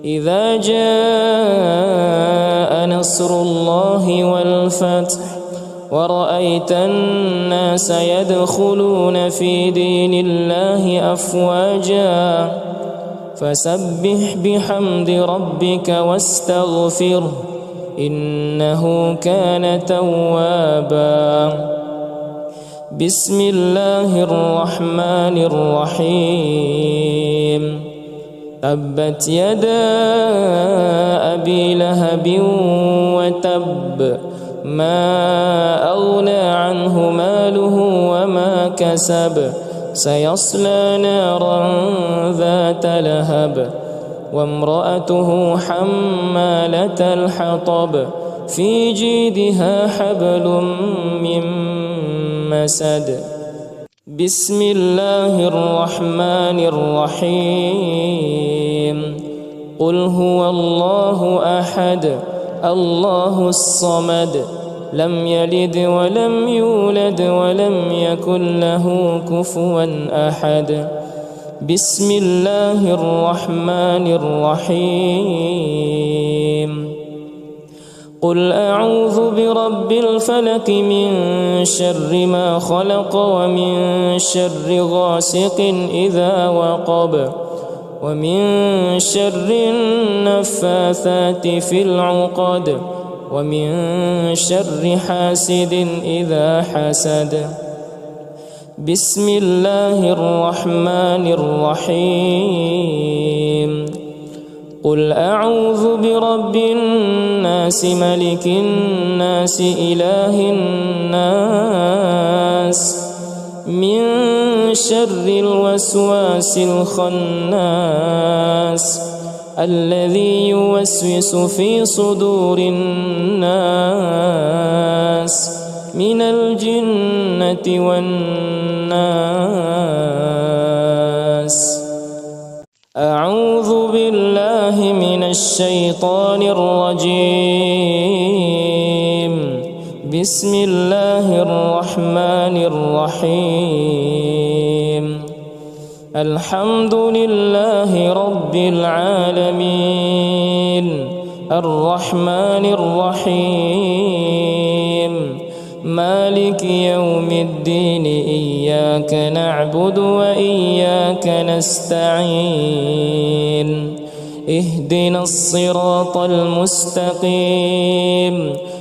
Speaker 1: إذا جاء نصر الله والفتح ورأيت الناس يدخلون في دين الله أفواجا فسبح بحمد ربك واستغفره إنه كان توابا. بسم الله الرحمن الرحيم. تبت يدا أبي لهب وتب ما أغنى عنه ماله وما كسب سيصلى نارا ذات لهب وامرأته حمالة الحطب في جيدها حبل من مسد. بسم الله الرحمن الرحيم. قل هو الله أحد الله الصمد لم يلد ولم يولد ولم يكن له كفوا أحد. بسم الله الرحمن الرحيم. قل أعوذ برب الفلق من شر ما خلق ومن شر غاسق إذا وقب ومن شر النفاثات في العقد ومن شر حاسد إذا حسد. بسم الله الرحمن الرحيم. قل أعوذ برب الناس ملك الناس إله الناس من شر الوسواس الخناس الذي يوسوس في صدور الناس من الجنة والناس. أعوذ بالله من الشيطان الرجيم. بسم الله الرحمن الرحيم. الحمد لله رب العالمين الرحمن الرحيم مالك يوم الدين إياك نعبد وإياك نستعين اهدنا الصراط المستقيم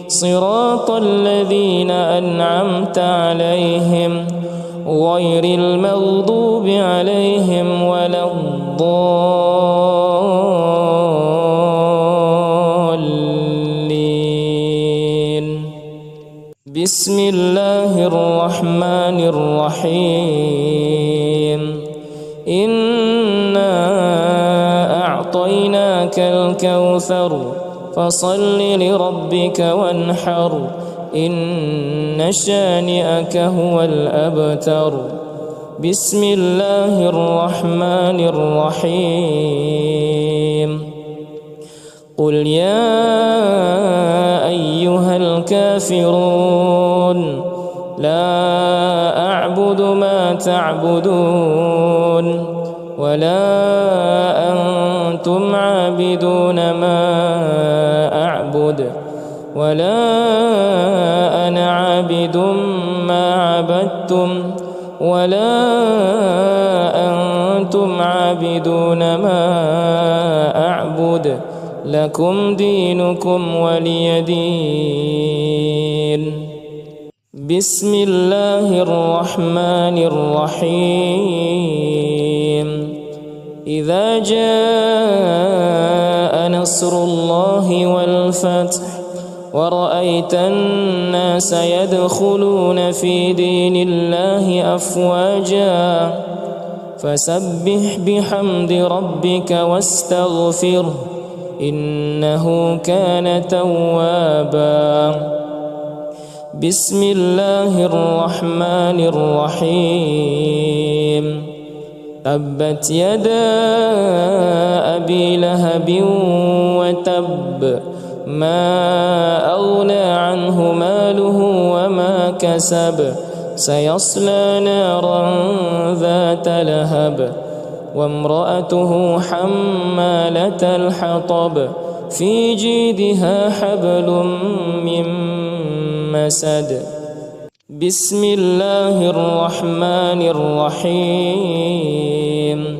Speaker 1: صراط الذين أنعمت عليهم غير المغضوب عليهم ولا الضالين. بسم الله الرحمن الرحيم إنا أعطيناك الكوثر فصل لربك وانحر إن شانئك هو الأبتر. بسم الله الرحمن الرحيم قل يا أيها الكافرون لا أعبد ما تعبدون ولا أنتم عابدون ما أعبد ولا أنا عابد ما عبدتم ولا أنتم عابدون ما أعبد لكم دينكم ولي دين. بسم الله الرحمن الرحيم إذا جاء نصر الله والفتح ورأيت الناس يدخلون في دين الله أفواجا فسبح بحمد ربك واستغفره إنه كان توابا. بسم الله الرحمن الرحيم تبت يدا أبي لهب وتب ما أغنى عنه ماله وما كسب سيصلى نارا ذات لهب وامرأته حمالة الحطب في جيدها حبل من مسد. بسم الله الرحمن الرحيم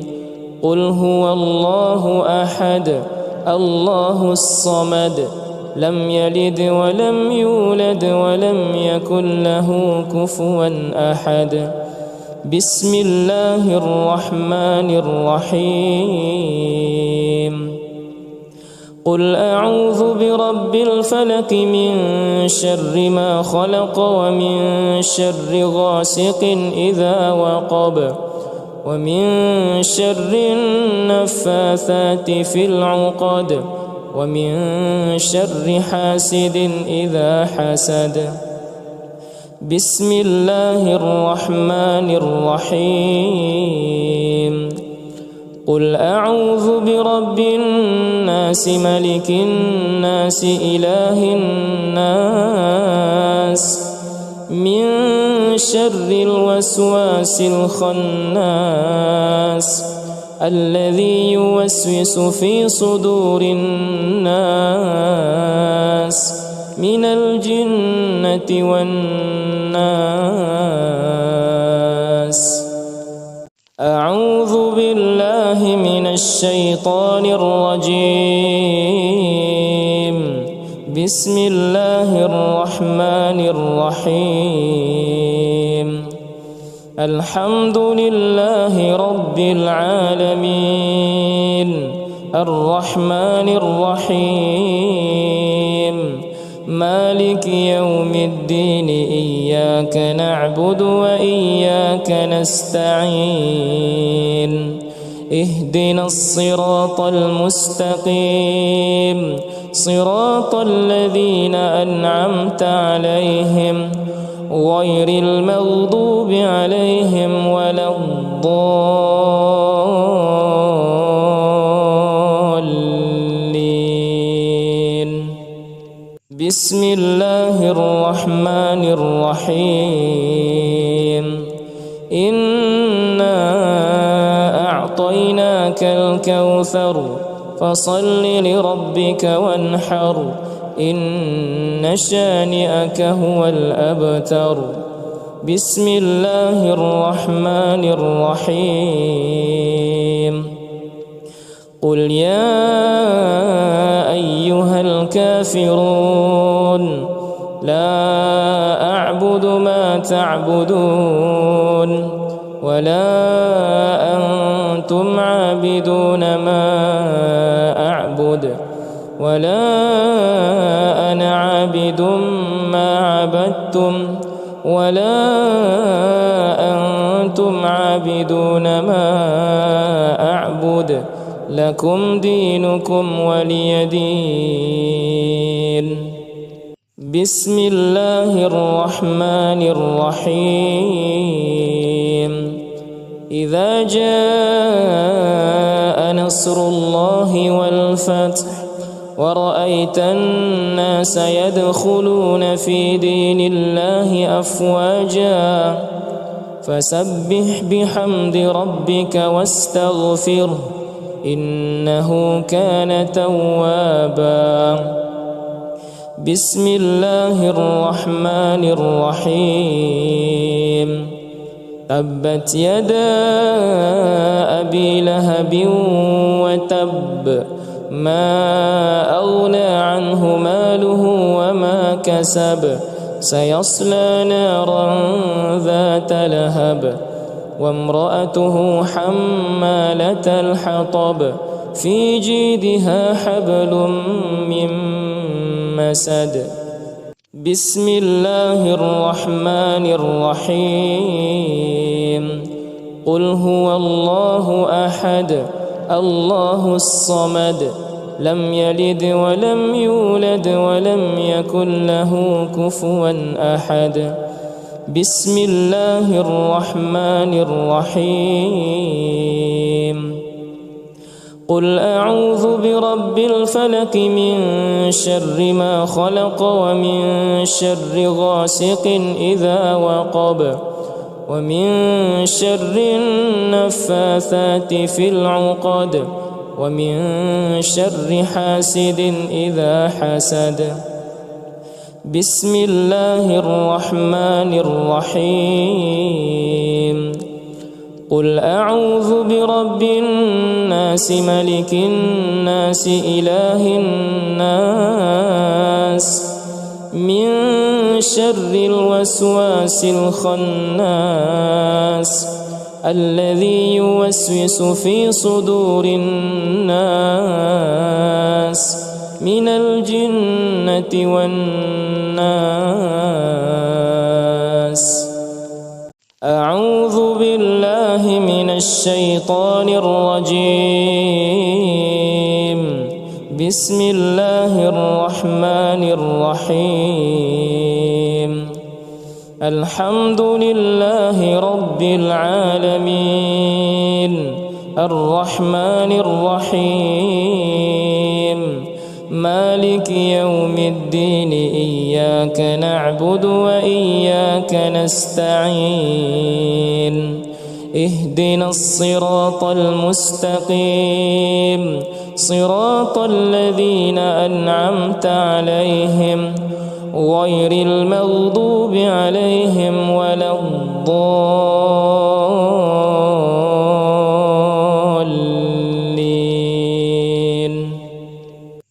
Speaker 1: قل هو الله أحد الله الصمد لم يلد ولم يولد ولم يكن له كفوا أحد. بسم الله الرحمن الرحيم قل أعوذ برب الفلق من شر ما خلق ومن شر غاسق إذا وقب ومن شر النفاثات في العقد ومن شر حاسد إذا حسد. بسم الله الرحمن الرحيم قل أعوذ برب الناس ملك الناس إله الناس من شر الوسواس الخناس الذي يوسوس في صدور الناس من الجنة والناس. أعوذ بالله من الشيطان الرجيم. بسم الله الرحمن الرحيم الحمد لله رب العالمين الرحمن الرحيم مالك يوم الدين إياك نعبد وإياك نستعين اهدنا الصراط المستقيم صراط الذين أنعمت عليهم غير المغضوب عليهم ولا الضالين. بسم الله الرحمن الرحيم إنا أعطيناك الكوثر فصل لربك وانحر إن شانئك هو الأبتر. بسم الله الرحمن الرحيم. قل يا أيها الكافرون لا أعبد ما تعبدون ولا أنتم عابدون ما أعبد ولا أنا عابد ما عبدتم ولا أنتم عابدون ما أعبد لكم دينكم ولي دين. بسم الله الرحمن الرحيم. إذا جاء نصر الله والفتح ورأيت الناس يدخلون في دين الله أفواجا فسبح بحمد ربك واستغفره إنه كان توابا. بسم الله الرحمن الرحيم. تبت يدا أبي لهب وتب ما أغنى عنه ماله وما كسب سيصلى نارا ذات لهب وامرأته حمالة الحطب في جيدها حبل من مسد. بسم الله الرحمن الرحيم. قل هو الله أحد الله الصمد لم يلد ولم يولد ولم يكن له كفوا أحد. بسم الله الرحمن الرحيم. قل أعوذ برب الفلق من شر ما خلق ومن شر غاسق إذا وقب ومن شر النفاثات في العقد ومن شر حاسد إذا حسد. بسم الله الرحمن الرحيم. قل أعوذ برب الناس ملك الناس إله الناس من شر الوسواس الخناس الذي يوسوس في صدور الناس من الجنة والناس. أعوذ بالله من الشيطان الرجيم. بسم الله الرحمن الرحيم. الحمد لله رب العالمين الرحمن الرحيم مالك يوم الدين إياك نعبد وإياك نستعين اهدنا الصراط المستقيم صراط الذين أنعمت عليهم غير المغضوب عليهم ولا الضالين.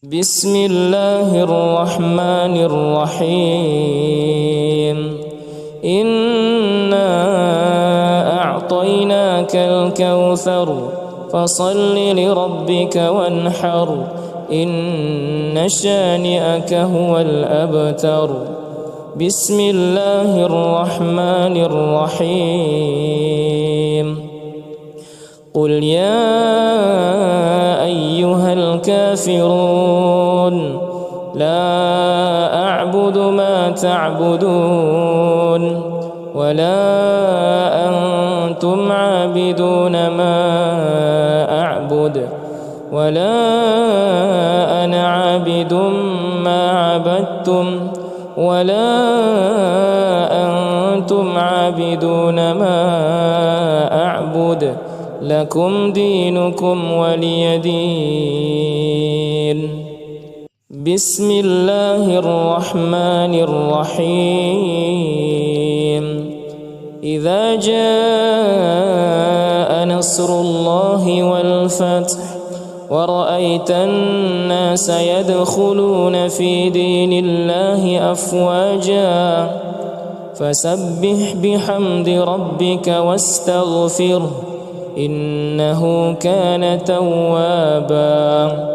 Speaker 1: بسم الله الرحمن الرحيم. إنا أعطيناك الكوثر فصل لربك وانحر إن شانئك هو الأبتر. بسم الله الرحمن الرحيم. قل يا أيها الكافرون لا أعبد ما تعبدون ولا أنتم عابدون ما أعبد ولا أنا عابد ما عبدتم ولا أنتم عابدون ما أعبد لكم دينكم ولي دين. بسم الله الرحمن الرحيم. إذا جاء نصر الله والفتح ورأيت الناس يدخلون في دين الله أفواجا فسبح بحمد ربك واستغفره إنه كان توابا.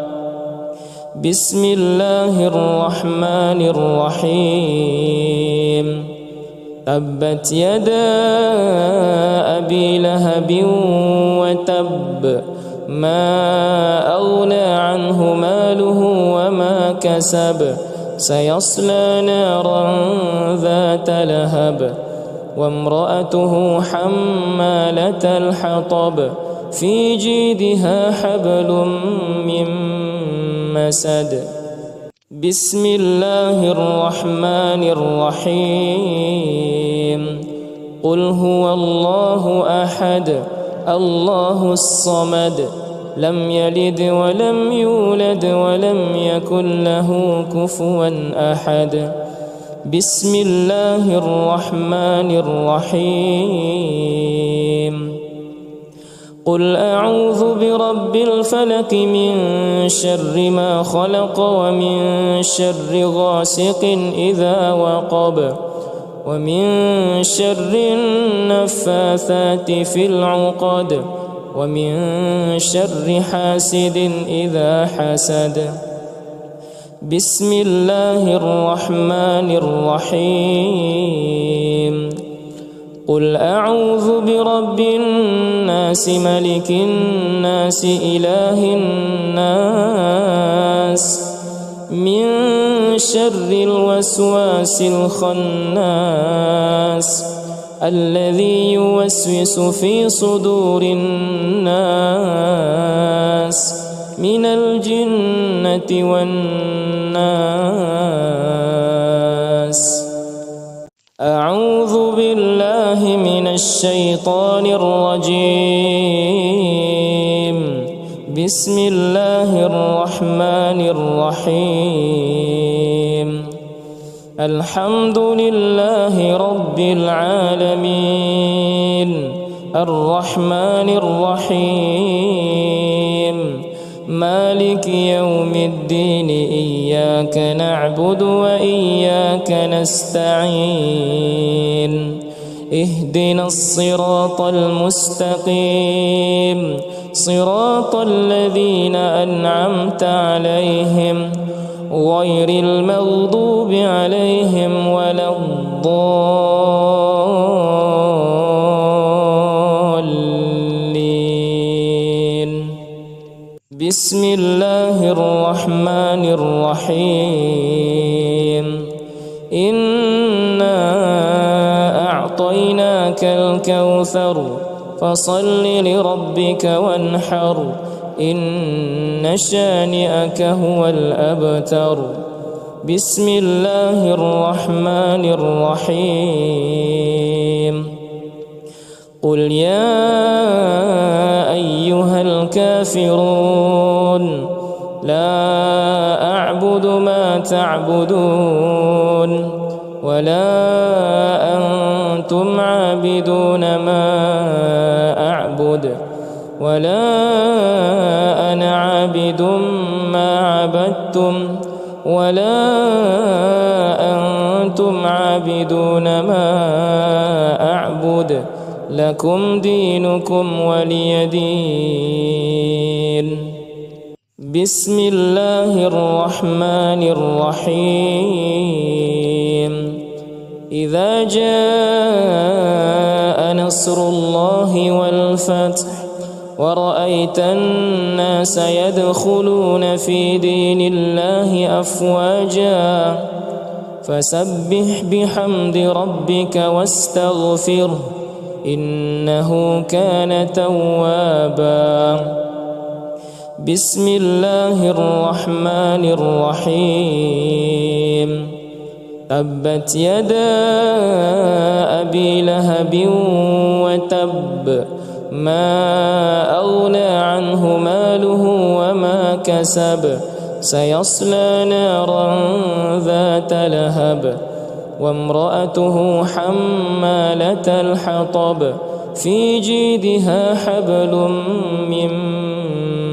Speaker 1: بسم الله الرحمن الرحيم. تبت يدا أبي لهب وتب ما أغنى عنه ماله وما كسب سيصلى نارا ذات لهب وامرأته حمالة الحطب في جيدها حبل من مسد. بسم الله الرحمن الرحيم. قل هو الله أحد الله الصمد لم يلد ولم يولد ولم يكن له كفوا أحد. بسم الله الرحمن الرحيم. قل أعوذ برب الفلق من شر ما خلق ومن شر غاسق إذا وقب ومن شر النفاثات في العقد ومن شر حاسد إذا حسد. بسم الله الرحمن الرحيم. قل أعوذ برب الناس ملك الناس إله الناس من شر الوسواس الخناس الذي يوسوس في صدور الناس من الجنة والناس. أعوذ بالله من الشيطان الرجيم. بسم الله الرحمن الرحيم. الحمد لله رب العالمين الرحمن الرحيم مالك يوم الدين إياك نعبد وإياك نستعين اهدنا الصراط المستقيم صراط الذين أنعمت عليهم غير المغضوب عليهم ولا الضالين. بسم الله الرحمن الرحيم. إنا أعطيناك الكوثر فصل لربك وانحر إن شانئك هو الأبتر. بسم الله الرحمن الرحيم. قل يا أيها الكافرون لا أعبد ما تعبدون ولا أنتم عابدون ما أعبد ولا أنا عابد ما عبدتم ولا أنتم عابدون ما أعبد لكم دينكم ولي دين. بسم الله الرحمن الرحيم. إذا جاء نصر الله والفتح ورأيت الناس يدخلون في دين الله أفواجا فسبح بحمد ربك واستغفره إنه كان توابا. بسم الله الرحمن الرحيم. تبت يدا أبي لهب وتب ما أغنى عنه ماله وما كسب سيصلى نارا ذات لهب وامرأته حمالة الحطب في جيدها حبل من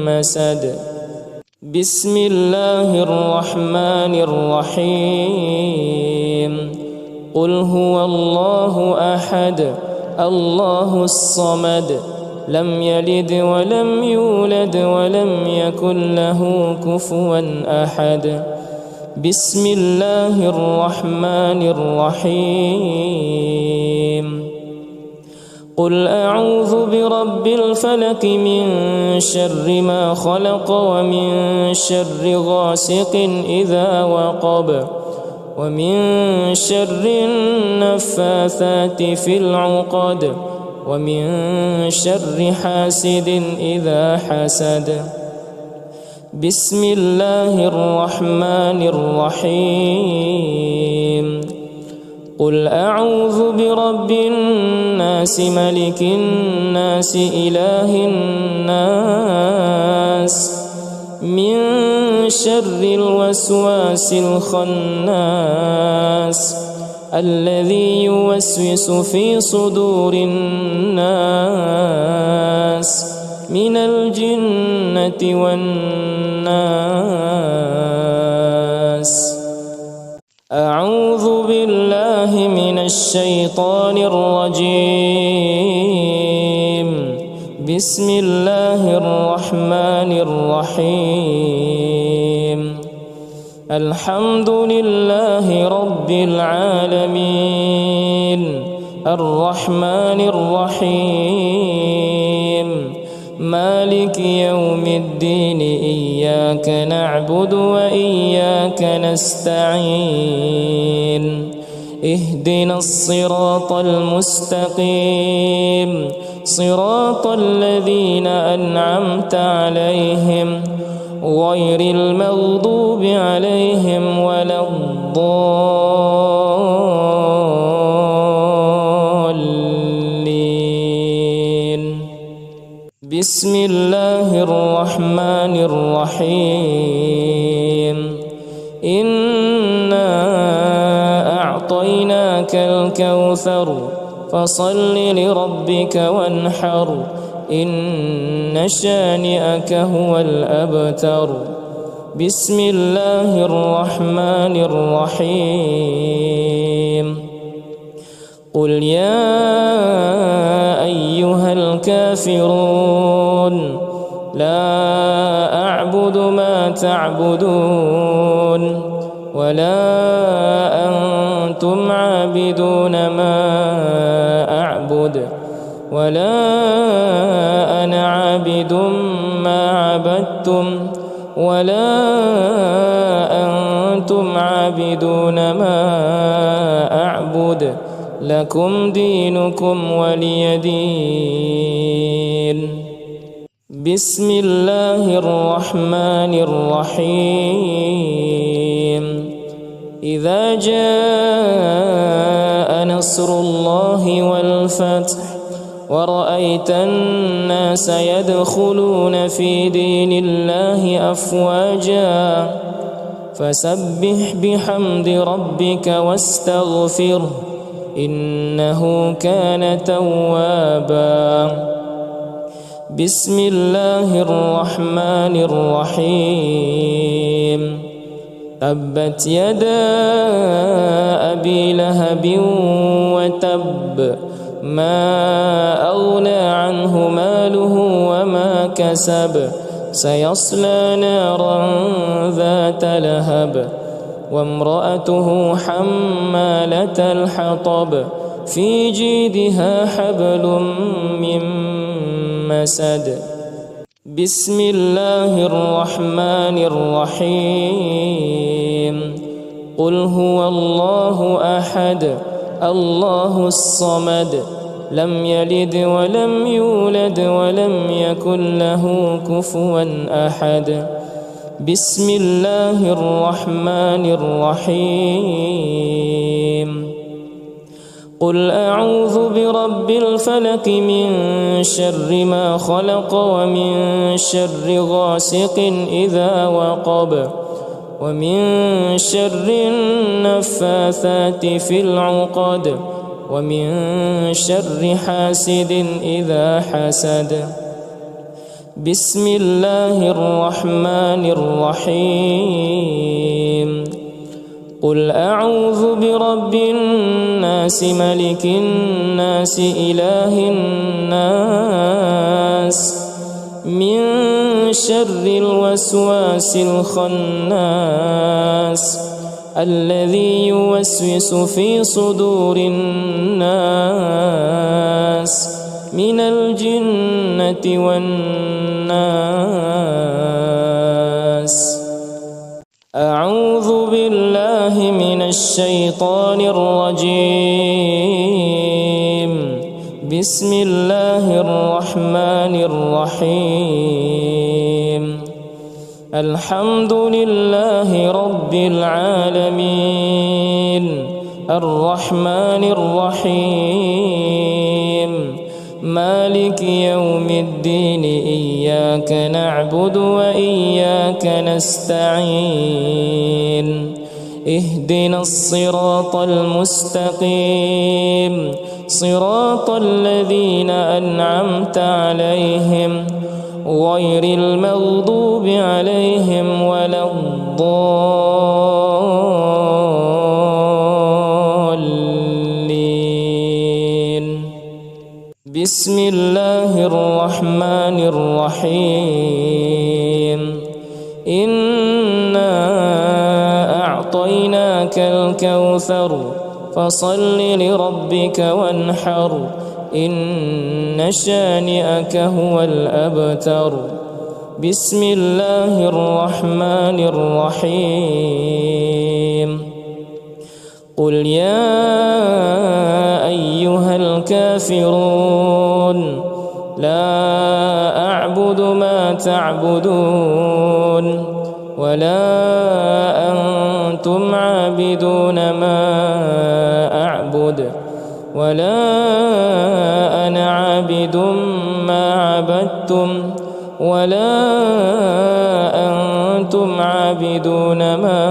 Speaker 1: مسد. بسم الله الرحمن الرحيم. قل هو الله أحد الله الصمد لم يلد ولم يولد ولم يكن له كفوا أحد. بسم الله الرحمن الرحيم. قل أعوذ برب الفلق من شر ما خلق ومن شر غاسق إذا وقب ومن شر النفاثات في العقد ومن شر حاسد إذا حسد. بسم الله الرحمن الرحيم. قل أعوذ برب الناس ملك الناس إله الناس من شر الوسواس الخناس الذي يوسوس في صدور الناس من الجنة والناس. أعوذ بالله من الشيطان الرجيم. بسم الله الرحمن الرحيم. الحمد لله رب العالمين الرحمن الرحيم مالك يوم الدين إياك نعبد وإياك نستعين اهدنا الصراط المستقيم صراط الذين أنعمت عليهم غير المغضوب عليهم ولا الضالين. بسم الله الرحمن الرحيم. إنا أعطيناك الكوثر فصل لربك وانحر إن شانئك هو الأبتر. بسم الله الرحمن الرحيم. قل يا أيها الكافرون لا أعبد ما تعبدون ولا أنتم عابدون ما أعبد ولا أنا عابد ما عبدتم ولا أنتم عابدون ما أعبد لكم دينكم ولي دين. بسم الله الرحمن الرحيم. إذا جاء نصر الله والفتح ورأيت الناس يدخلون في دين الله أفواجا فسبح بحمد ربك واستغفره إنه كان توابا. بسم الله الرحمن الرحيم. تبت يدا أبي لهب وتب ما أغنى عنه ماله وما كسب سيصلى نارا ذات لهب وامرأته حمالة الحطب في جيدها حبل من مسد. بسم الله الرحمن الرحيم. قل هو الله أحد الله الصمد لم يلد ولم يولد ولم يكن له كفوا أحد. بسم الله الرحمن الرحيم. قل أعوذ برب الفلق من شر ما خلق ومن شر غاسق إذا وقب ومن شر النفاثات في العقد ومن شر حاسد إذا حسد. بسم الله الرحمن الرحيم. قل أعوذ برب الناس ملك الناس إله الناس من شر الوسواس الخناس الذي يوسوس في صدور الناس من الجنة والناس. أعوذ بالله من الشيطان الرجيم. بسم الله الرحمن الرحيم. الحمد لله رب العالمين الرحمن الرحيم مالك يوم الدين إياك نعبد وإياك نستعين اهدنا الصراط المستقيم صراط الذين أنعمت عليهم غير المغضوب عليهم ولا الضالين. بسم الله الرحمن الرحيم. إنا أعطيناك الكوثر فصل لربك وانحر إن شانئك هو الأبتر. بسم الله الرحمن الرحيم. قل يا أيها الكافرون لا أعبد ما تعبدون ولا أنتم عابدون ما أعبد ولا أنا عابد ما عبدتم ولا أنتم عابدون ما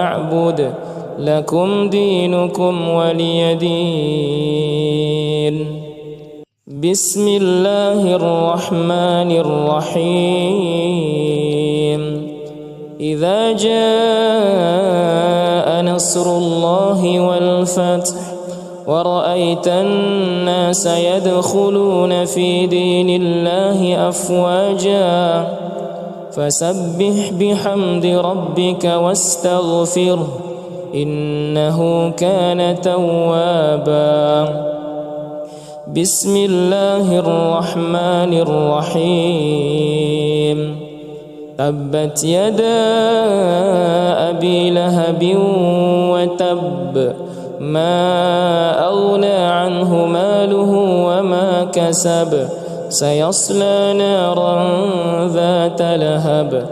Speaker 1: أعبد لكم دينكم ولي دين. بسم الله الرحمن الرحيم. إذا جاء نصر الله والفتح ورأيت الناس يدخلون في دين الله أفواجا فسبح بحمد ربك واستغفره إنه كان توابا. بسم الله الرحمن الرحيم. تبت يدا أبي لهب وتب ما أغنى عنه ماله وما كسب سيصلى نارا ذات لهب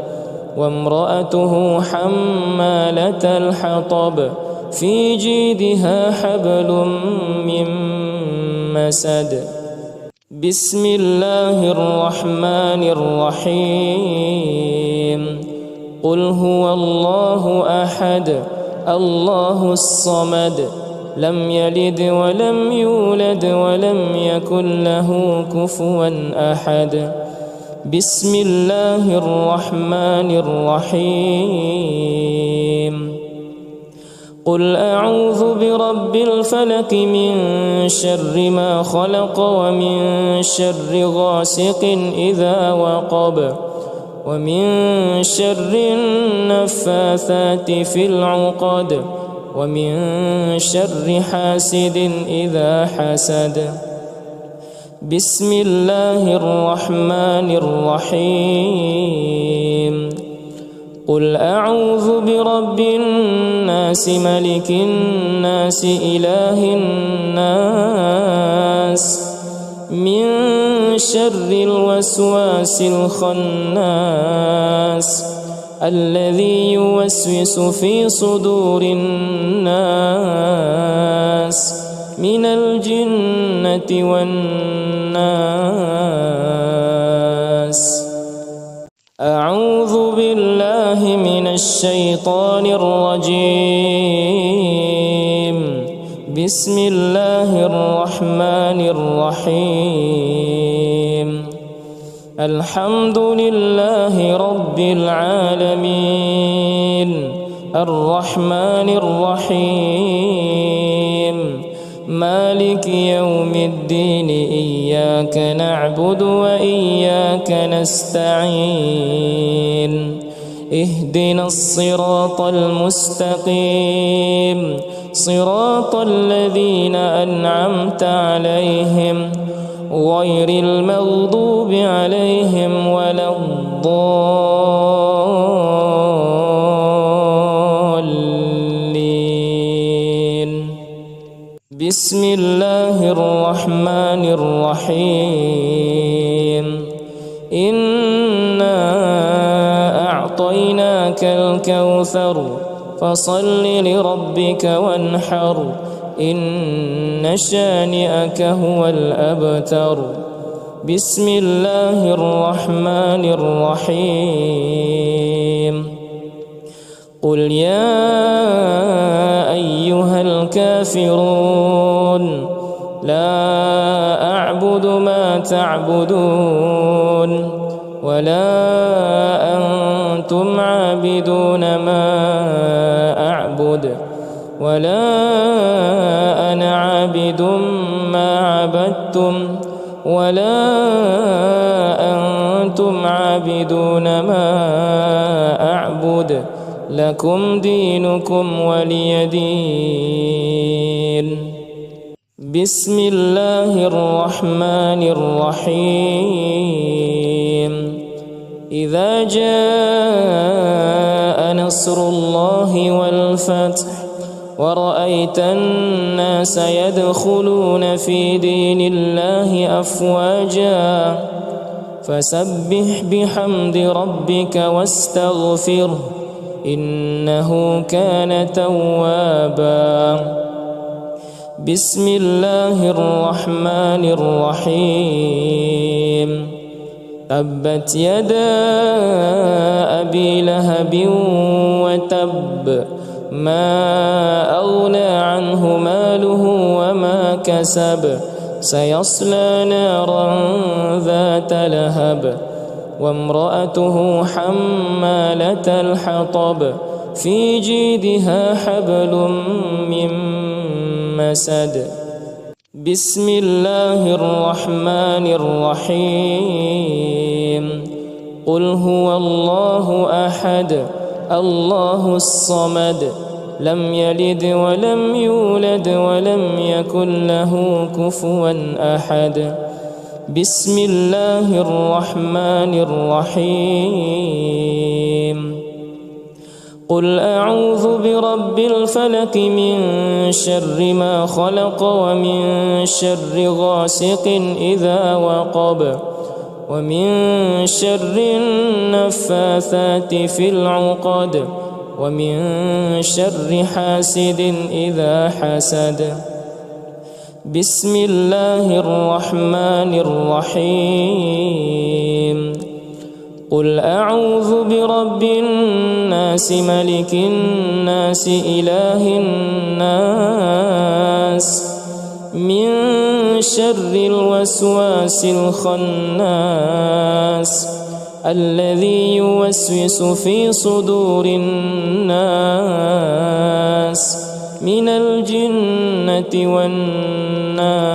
Speaker 1: وامرأته حمالة الحطب في جيدها حبل من مسد. بسم الله الرحمن الرحيم. قل هو الله أحد الله الصمد لم يلد ولم يولد ولم يكن له كفوا أحد. بسم الله الرحمن الرحيم. قل أعوذ برب الفلق من شر ما خلق ومن شر غاسق إذا وقب ومن شر النفاثات في العقد ومن شر حاسد إذا حسد. بسم الله الرحمن الرحيم. قل أعوذ برب الناس ملك الناس إله الناس من شر الوسواس الخناس الذي يوسوس في صدور الناس من الجنة والناس. أعوذ بالله من الشيطان الرجيم. بسم الله الرحمن الرحيم. الحمد لله رب العالمين الرحمن الرحيم مالك يوم الدين إياك نعبد وإياك نستعين اهدنا الصراط المستقيم صراط الذين أنعمت عليهم غير المغضوب عليهم ولا الضالين. بسم الله الرحمن الرحيم. إنا أعطيناك الكوثر فصل لربك وانحر إن شانئك هو الأبتر. بسم الله الرحمن الرحيم. قل يا أيها الكافرون لا أعبد ما تعبدون ولا أنتم عابدون ما أعبد ولا أنا عابد ما عبدتم ولا أنتم عابدون ما أعبد لكم دينكم ولي دين. بسم الله الرحمن الرحيم. إذا جاء نصر الله والفتح ورأيت الناس يدخلون في دين الله أفواجا فسبح بحمد ربك واستغفره إنه كان توابا. بسم الله الرحمن الرحيم. تبت يدا أبي لهب وتب ما أغنى عنه ماله وما كسب سيصلى نارا ذات لهب وامرأته حمالة الحطب في جيدها حبل من مسد. بسم الله الرحمن الرحيم. قل هو الله أحد الله الصمد لم يلد ولم يولد ولم يكن له كفوا أحد. بسم الله الرحمن الرحيم. قل أعوذ برب الفلق من شر ما خلق ومن شر غاسق إذا وقب ومن شر النفاثات في العقد ومن شر حاسد إذا حسد. بسم الله الرحمن الرحيم. قل أعوذ برب الناس ملك الناس إله الناس من شر الوسواس الخناس الذي يوسوس في صدور الناس من الجنة والناس.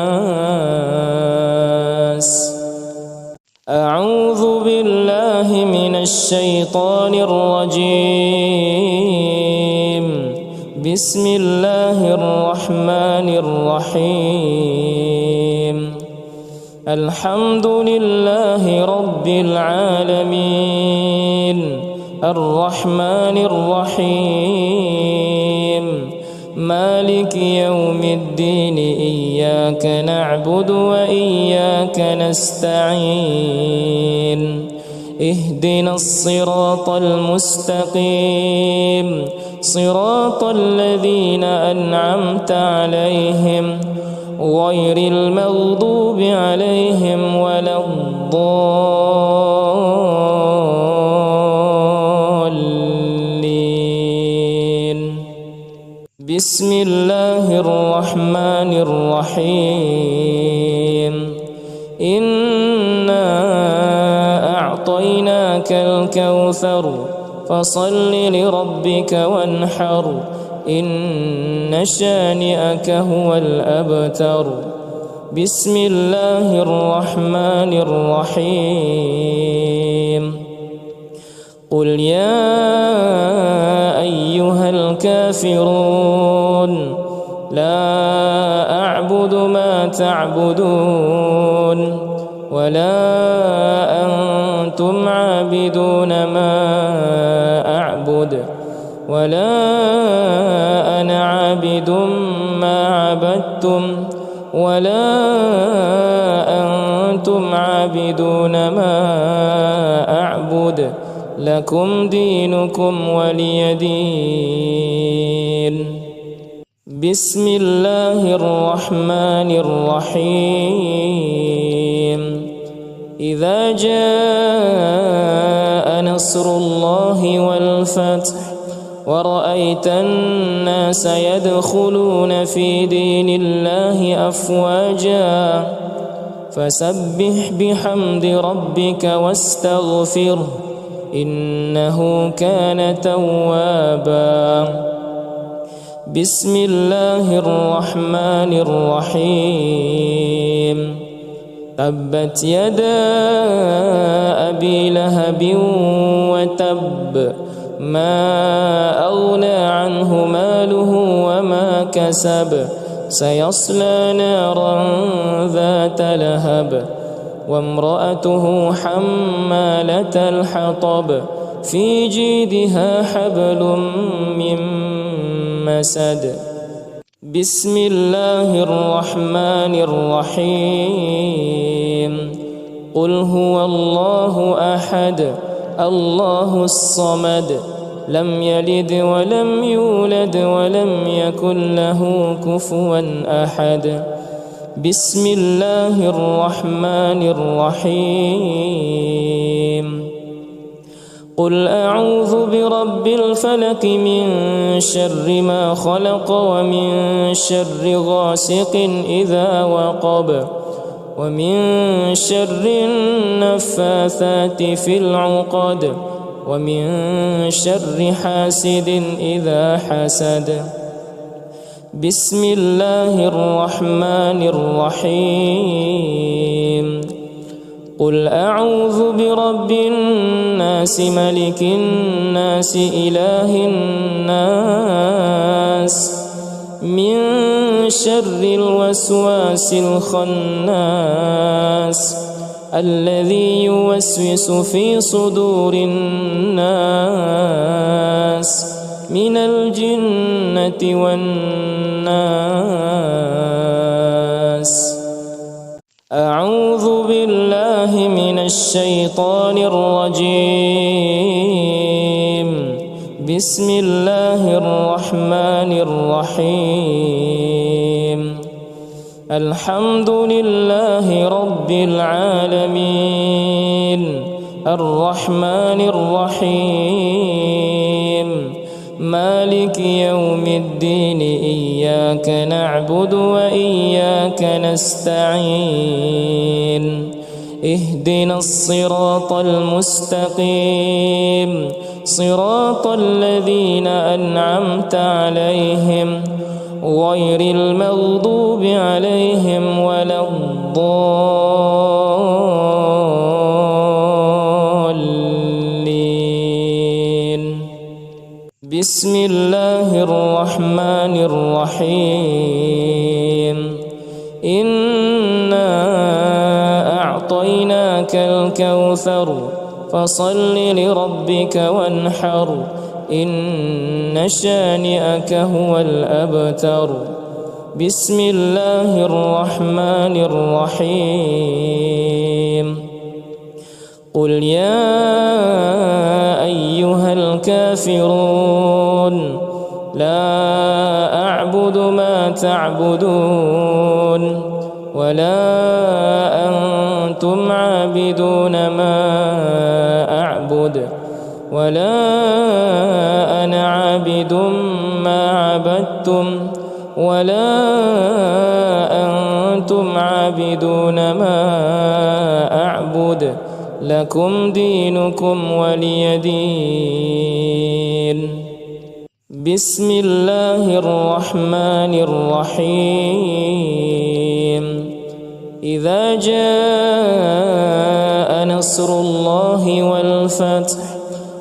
Speaker 1: أعوذ بالله من الشيطان الرجيم. بسم الله الرحمن الرحيم. الحمد لله رب العالمين الرحمن الرحيم مالك يوم الدين إياك نعبد وإياك نستعين اهدنا الصراط المستقيم صراط الذين أنعمت عليهم غير المغضوب عليهم ولا الضالين. بسم الله الرحمن الرحيم. إنا أعطيناك الكوثر فصل لربك وانحر إن شانئك هو الأبتر. بسم الله الرحمن الرحيم. قل يا أيها الكافرون لا أعبد ما تعبدون ولا أنتم عابدون ما أعبد ولا أنا عابد ما عبدتم ولا أنتم عابدون ما أعبد لكم دينكم ولي دين. بسم الله الرحمن الرحيم. إذا جاء نصر الله والفتح ورأيت الناس يدخلون في دين الله أفواجا فسبح بحمد ربك واستغفره إنه كان توابا. بسم الله الرحمن الرحيم. تبت يدا أبي لهب وتب ما أغنى عنه ماله وما كسب سيصلى نارا ذات لهب وامرأته حمالة الحطب في جيدها حبل من مسد. بسم الله الرحمن الرحيم. قل هو الله أحد الله الصمد لم يلد ولم يولد ولم يكن له كفوا أحد. بسم الله الرحمن الرحيم. قل أعوذ برب الفلق من شر ما خلق ومن شر غاسق إذا وقب ومن شر النفاثات في العقد ومن شر حاسد إذا حسد. بسم الله الرحمن الرحيم. قل أعوذ برب الناس ملك الناس إله الناس من شر الوسواس الخناس الذي يوسوس في صدور الناس من الجنة والناس. أعوذ بالله من الشيطان الرجيم. بسم الله الرحمن الرحيم. الحمد لله رب العالمين الرحمن الرحيم مالك يوم الدين إياك نعبد وإياك نستعين اهدنا الصراط المستقيم صراط الذين أنعمت عليهم غير المغضوب عليهم ولا الضالين. بسم الله الرحمن الرحيم. إنا أعطيناك الكوثر فصل لربك وانحر إن شانئك هو الأبتر. بسم الله الرحمن الرحيم. قل يا أيها الكافرون لا أعبد أعبد ما تعبدون ولا أنتم عابدون ما أعبد ولا أنا عابد ما عبدتم ولا أنتم عابدون ما أعبد لكم دينكم ولي دين. بسم الله الرحمن الرحيم. إذا جاء نصر الله والفتح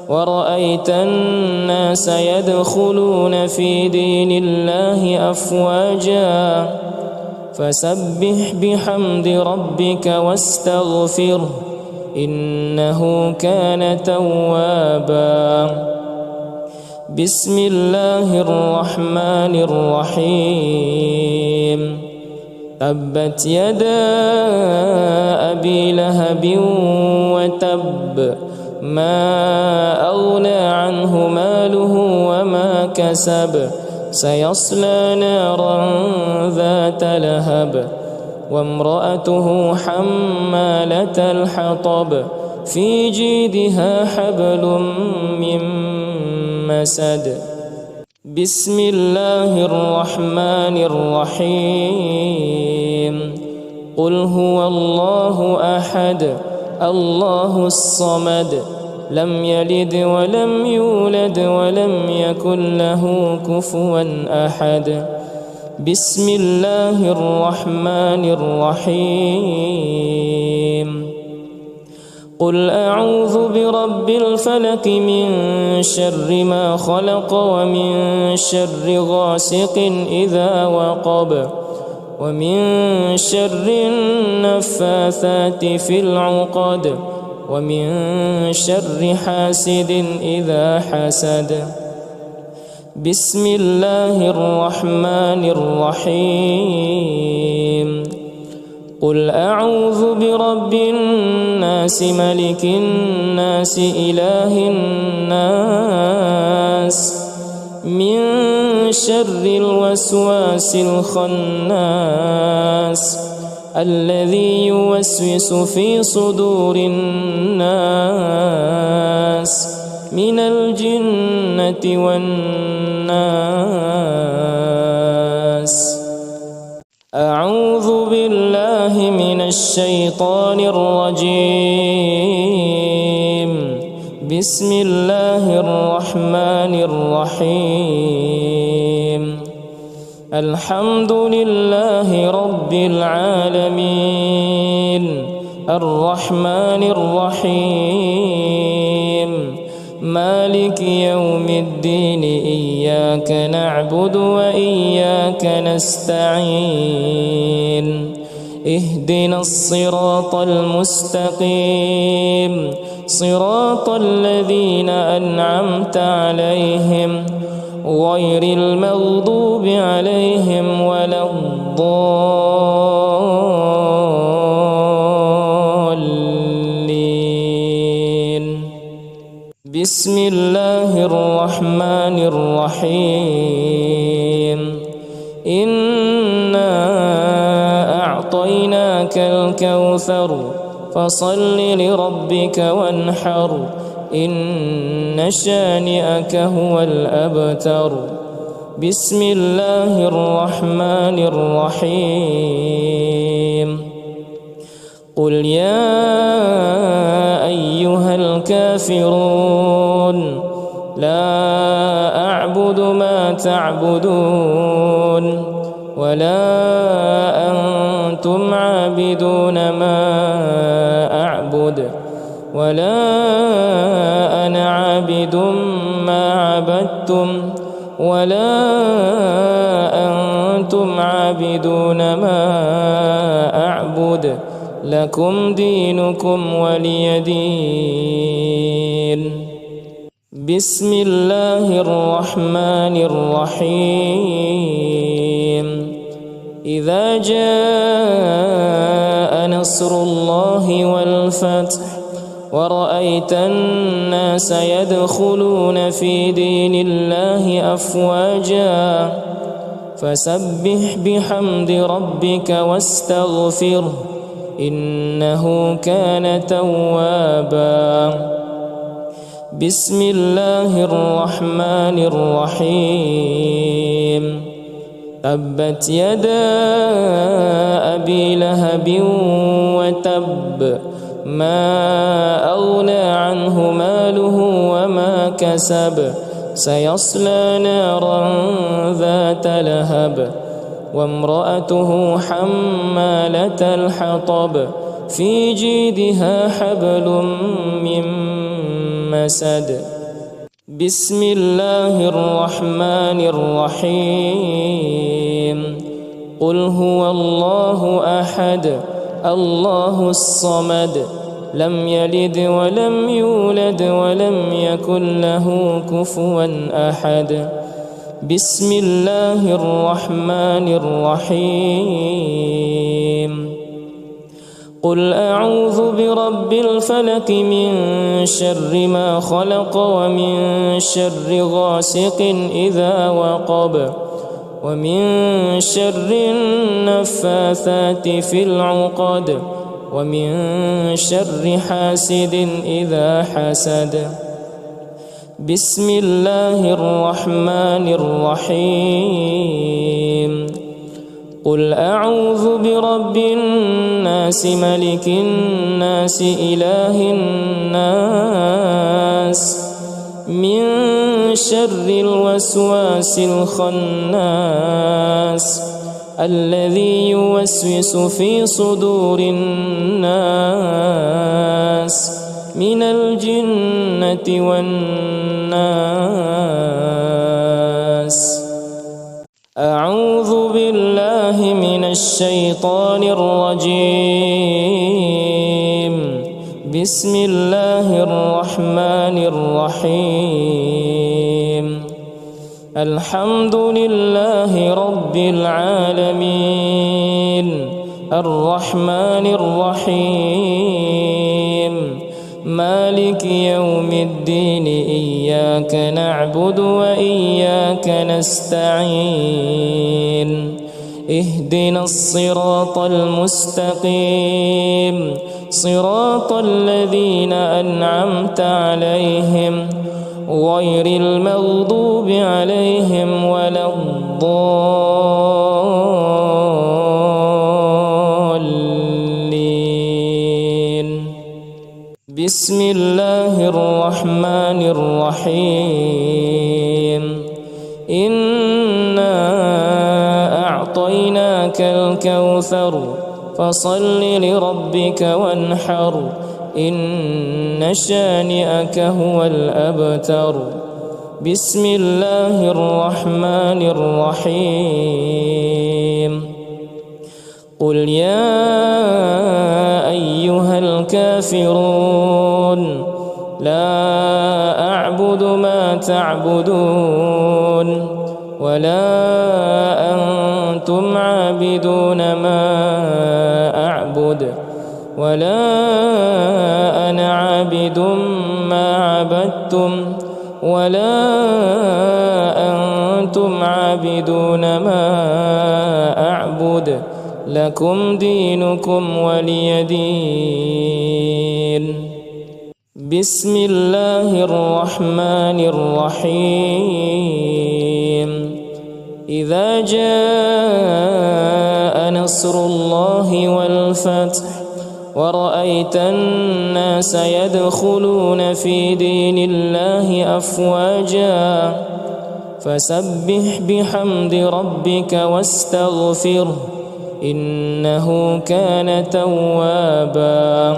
Speaker 1: ورأيت الناس يدخلون في دين الله أفواجا فسبح بحمد ربك واستغفره إنه كان توابا. بسم الله الرحمن الرحيم. تبت يدا أبي لهب وتب ما أغنى عنه ماله وما كسب سيصلى نارا ذات لهب وامرأته حمالة الحطب في جيدها حبل من مسد. بسم الله الرحمن الرحيم. قل هو الله أحد الله الصمد لم يلد ولم يولد ولم يكن له كفوا أحد. بسم الله الرحمن الرحيم. قل أعوذ برب الفلق من شر ما خلق ومن شر غاسق إذا وقب ومن شر النفاثات في العقد ومن شر حاسد إذا حسد. بسم الله الرحمن الرحيم. قل أعوذ برب الناس ملك الناس إله الناس من شر الوسواس الخناس الذي يوسوس في صدور الناس من الجنة والناس. أعوذ بالله من الشيطان الرجيم. بسم الله الرحمن الرحيم. الحمد لله رب العالمين الرحمن الرحيم مالك يوم الدين إياك نعبد وإياك نستعين اهدنا الصراط المستقيم صراط الذين أنعمت عليهم غير المغضوب عليهم ولا الضالين. بسم الله الرحمن الرحيم. إنا أعطيناك الكوثر فصل لربك وانحر إن شانئك هو الأبتر. بسم الله الرحمن الرحيم. قل يا أيها الكافرون لا أعبد ما تعبدون ولا أنتم عابدون ما أعبد ولا أنا عابد ما عبدتم ولا أنتم عابدون ما أعبد لكم دينكم ولي دين. بسم الله الرحمن الرحيم. إذا جاء نصر الله والفتح ورأيت الناس يدخلون في دين الله أفواجا فسبح بحمد ربك واستغفره إنه كان توابا. بسم الله الرحمن الرحيم. تبت يدا أبي لهب وتب ما أغنى عنه ماله وما كسب سيصلى نارا ذات لهب وامرأته حمالة الحطب في جيدها حبل من مسد. بسم الله الرحمن الرحيم. قل هو الله أحد الله الصمد لم يلد ولم يولد ولم يكن له كفوا أحد. بسم الله الرحمن الرحيم. قل أعوذ برب الفلق من شر ما خلق ومن شر غاسق إذا وقب ومن شر النفاثات في العقد ومن شر حاسد إذا حسد. بسم الله الرحمن الرحيم. قل أعوذ برب الناس ملك الناس إله الناس من شر الوسواس الخناس الذي يوسوس في صدور الناس من الجنة والناس. أعوذ بالله من الشيطان الرجيم. بسم الله الرحمن الرحيم. الحمد لله رب العالمين الرحمن الرحيم مالك يوم الدين إياك نعبد وإياك نستعين اهدنا الصراط المستقيم صراط الذين أنعمت عليهم غير المغضوب عليهم ولا الضالين. بسم الله الرحمن الرحيم. إنا أعطيناك الكوثر فصل لربك وانحر إن شانئك هو الأبتر. بسم الله الرحمن الرحيم. قل يا أيها الكافرون لا أعبد ما تعبدون ولا أنتم عابدون ما أعبد ولا أنا عابد ما عبدتم ولا أنتم عابدون ما أعبد لكم دينكم ولي دين. بسم الله الرحمن الرحيم. إذا جاء نصر الله والفتح ورأيت الناس يدخلون في دين الله أفواجا فسبح بحمد ربك واستغفره إنه كان توابا.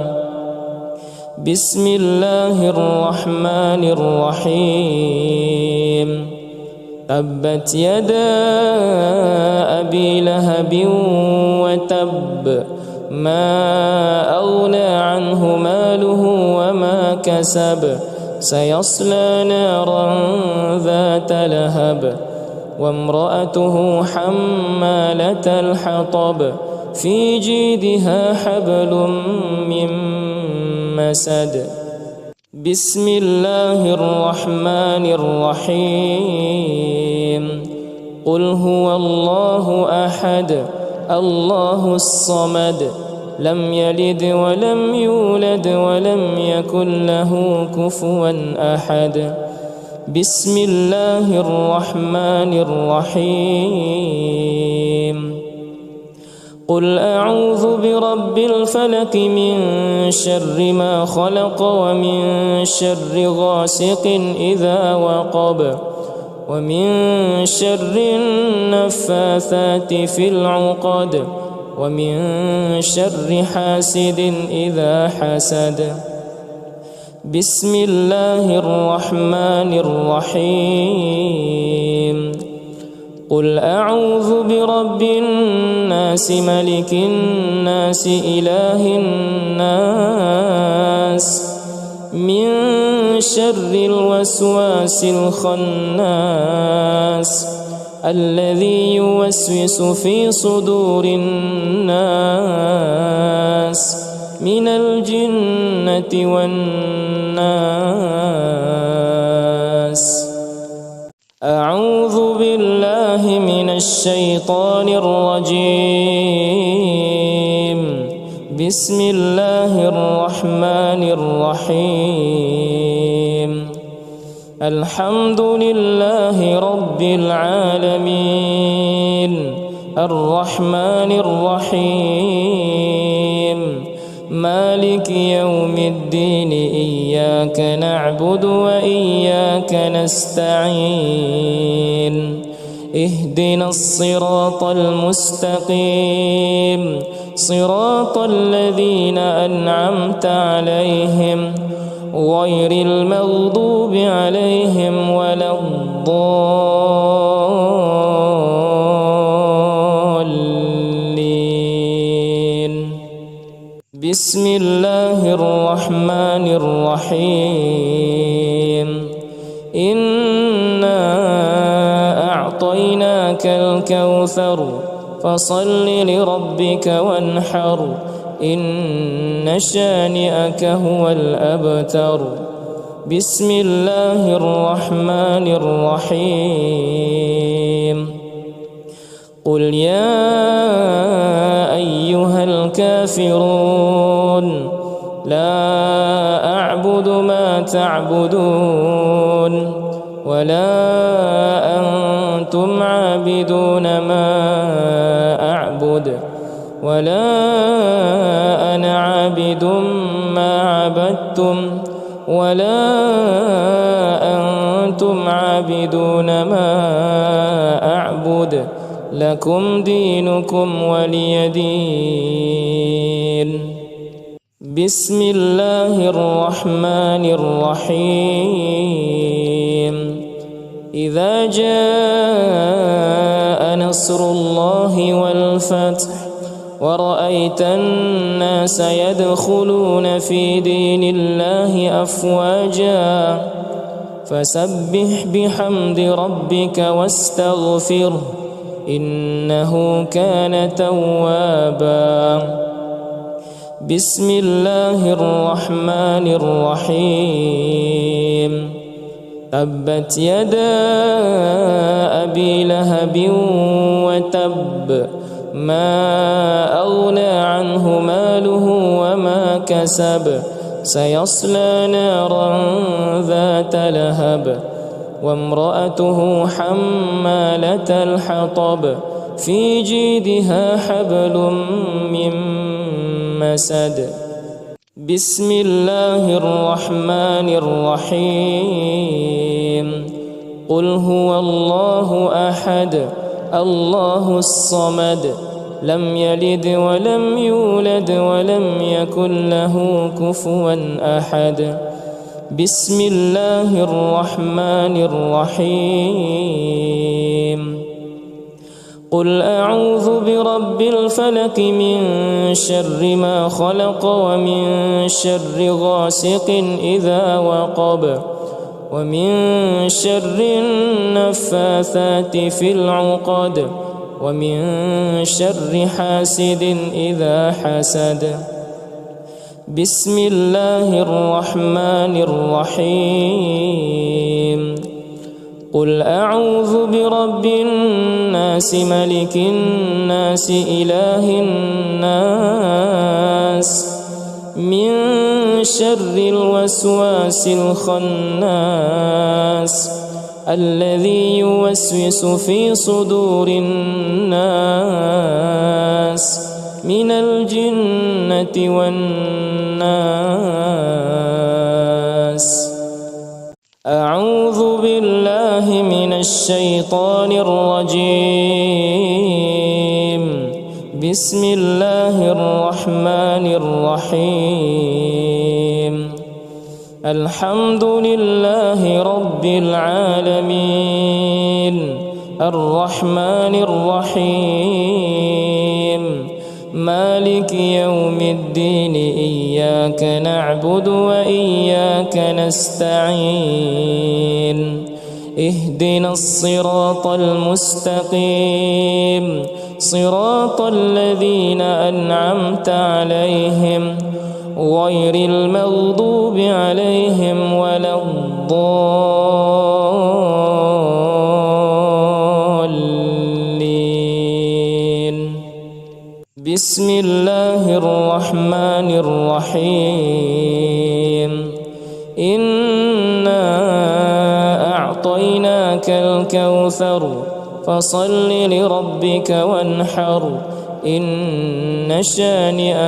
Speaker 1: بسم الله الرحمن الرحيم. تبت يدا أبي لهب وتب ما أغنى عنه ماله وما كسب سيصلى نارا ذات لهب وامرأته حمالة الحطب في جيدها حبل من مسد. بسم الله الرحمن الرحيم. قل هو الله أحد الله الصمد لم يلد ولم يولد ولم يكن له كفوا أحد. بسم الله الرحمن الرحيم. قل أعوذ برب الفلق من شر ما خلق ومن شر غاسق إذا وقب ومن شر النفاثات في العقد ومن شر حاسد إذا حسد. بسم الله الرحمن الرحيم. قل أعوذ برب الناس ملك الناس إله الناس من شر الوسواس الخناس الذي يوسوس في صدور الناس من الجنة والناس. أعوذ بالله من الشيطان الرجيم. بسم الله الرحمن الرحيم. الحمد لله رب العالمين الرحمن الرحيم مالك يوم الدين إياك نعبد وإياك نستعين اهدنا الصراط المستقيم صراط الذين أنعمت عليهم غير المغضوب عليهم ولا الضالين. بسم الله الرحمن الرحيم. إنا أعطيناك الكوثر فصل لربك وانحر إن شانئك هو الأبتر. بسم الله الرحمن الرحيم. قل يا أيها الكافرون لا أعبد ما تعبدون ولا أنتم عابدون ما أعبد ولا أنا عابد ما عبدتم ولا أنتم عابدون ما أعبد لكم دينكم ولي دين. بسم الله الرحمن الرحيم. إذا جاء نصر الله والفتح ورأيت الناس يدخلون في دين الله أفواجا فسبح بحمد ربك واستغفره إنه كان توابا. بسم الله الرحمن الرحيم. تبت يدا أبي لهب وتب ما أغنى عنه ماله وما كسب سيصلى نارا ذات لهب وامرأته حمالة الحطب في جيدها حبل من مسد. بسم الله الرحمن الرحيم. قل هو الله أحد الله الصمد لم يلد ولم يولد ولم يكن له كفوا أحد. بسم الله الرحمن الرحيم. قل أعوذ برب الفلق من شر ما خلق ومن شر غاسق إذا وقب ومن شر النفاثات في العقد ومن شر حاسد إذا حسد. بسم الله الرحمن الرحيم. قل أعوذ برب الناس ملك الناس إله الناس من شر الوسواس الخناس الذي يوسوس في صدور الناس من الجنة والناس. أعوذ بالله من الشيطان الرجيم. بسم الله الرحمن الرحيم. الحمد لله رب العالمين الرحمن الرحيم مالك يوم الدين إياك نعبد وإياك نستعين اهدنا الصراط المستقيم صراط الذين أنعمت عليهم غير المغضوب عليهم ولا الضالين. بسم الله الرحمن الرحيم. إنا أعطيناك الكوثر فصل لربك وانحر إن شانئك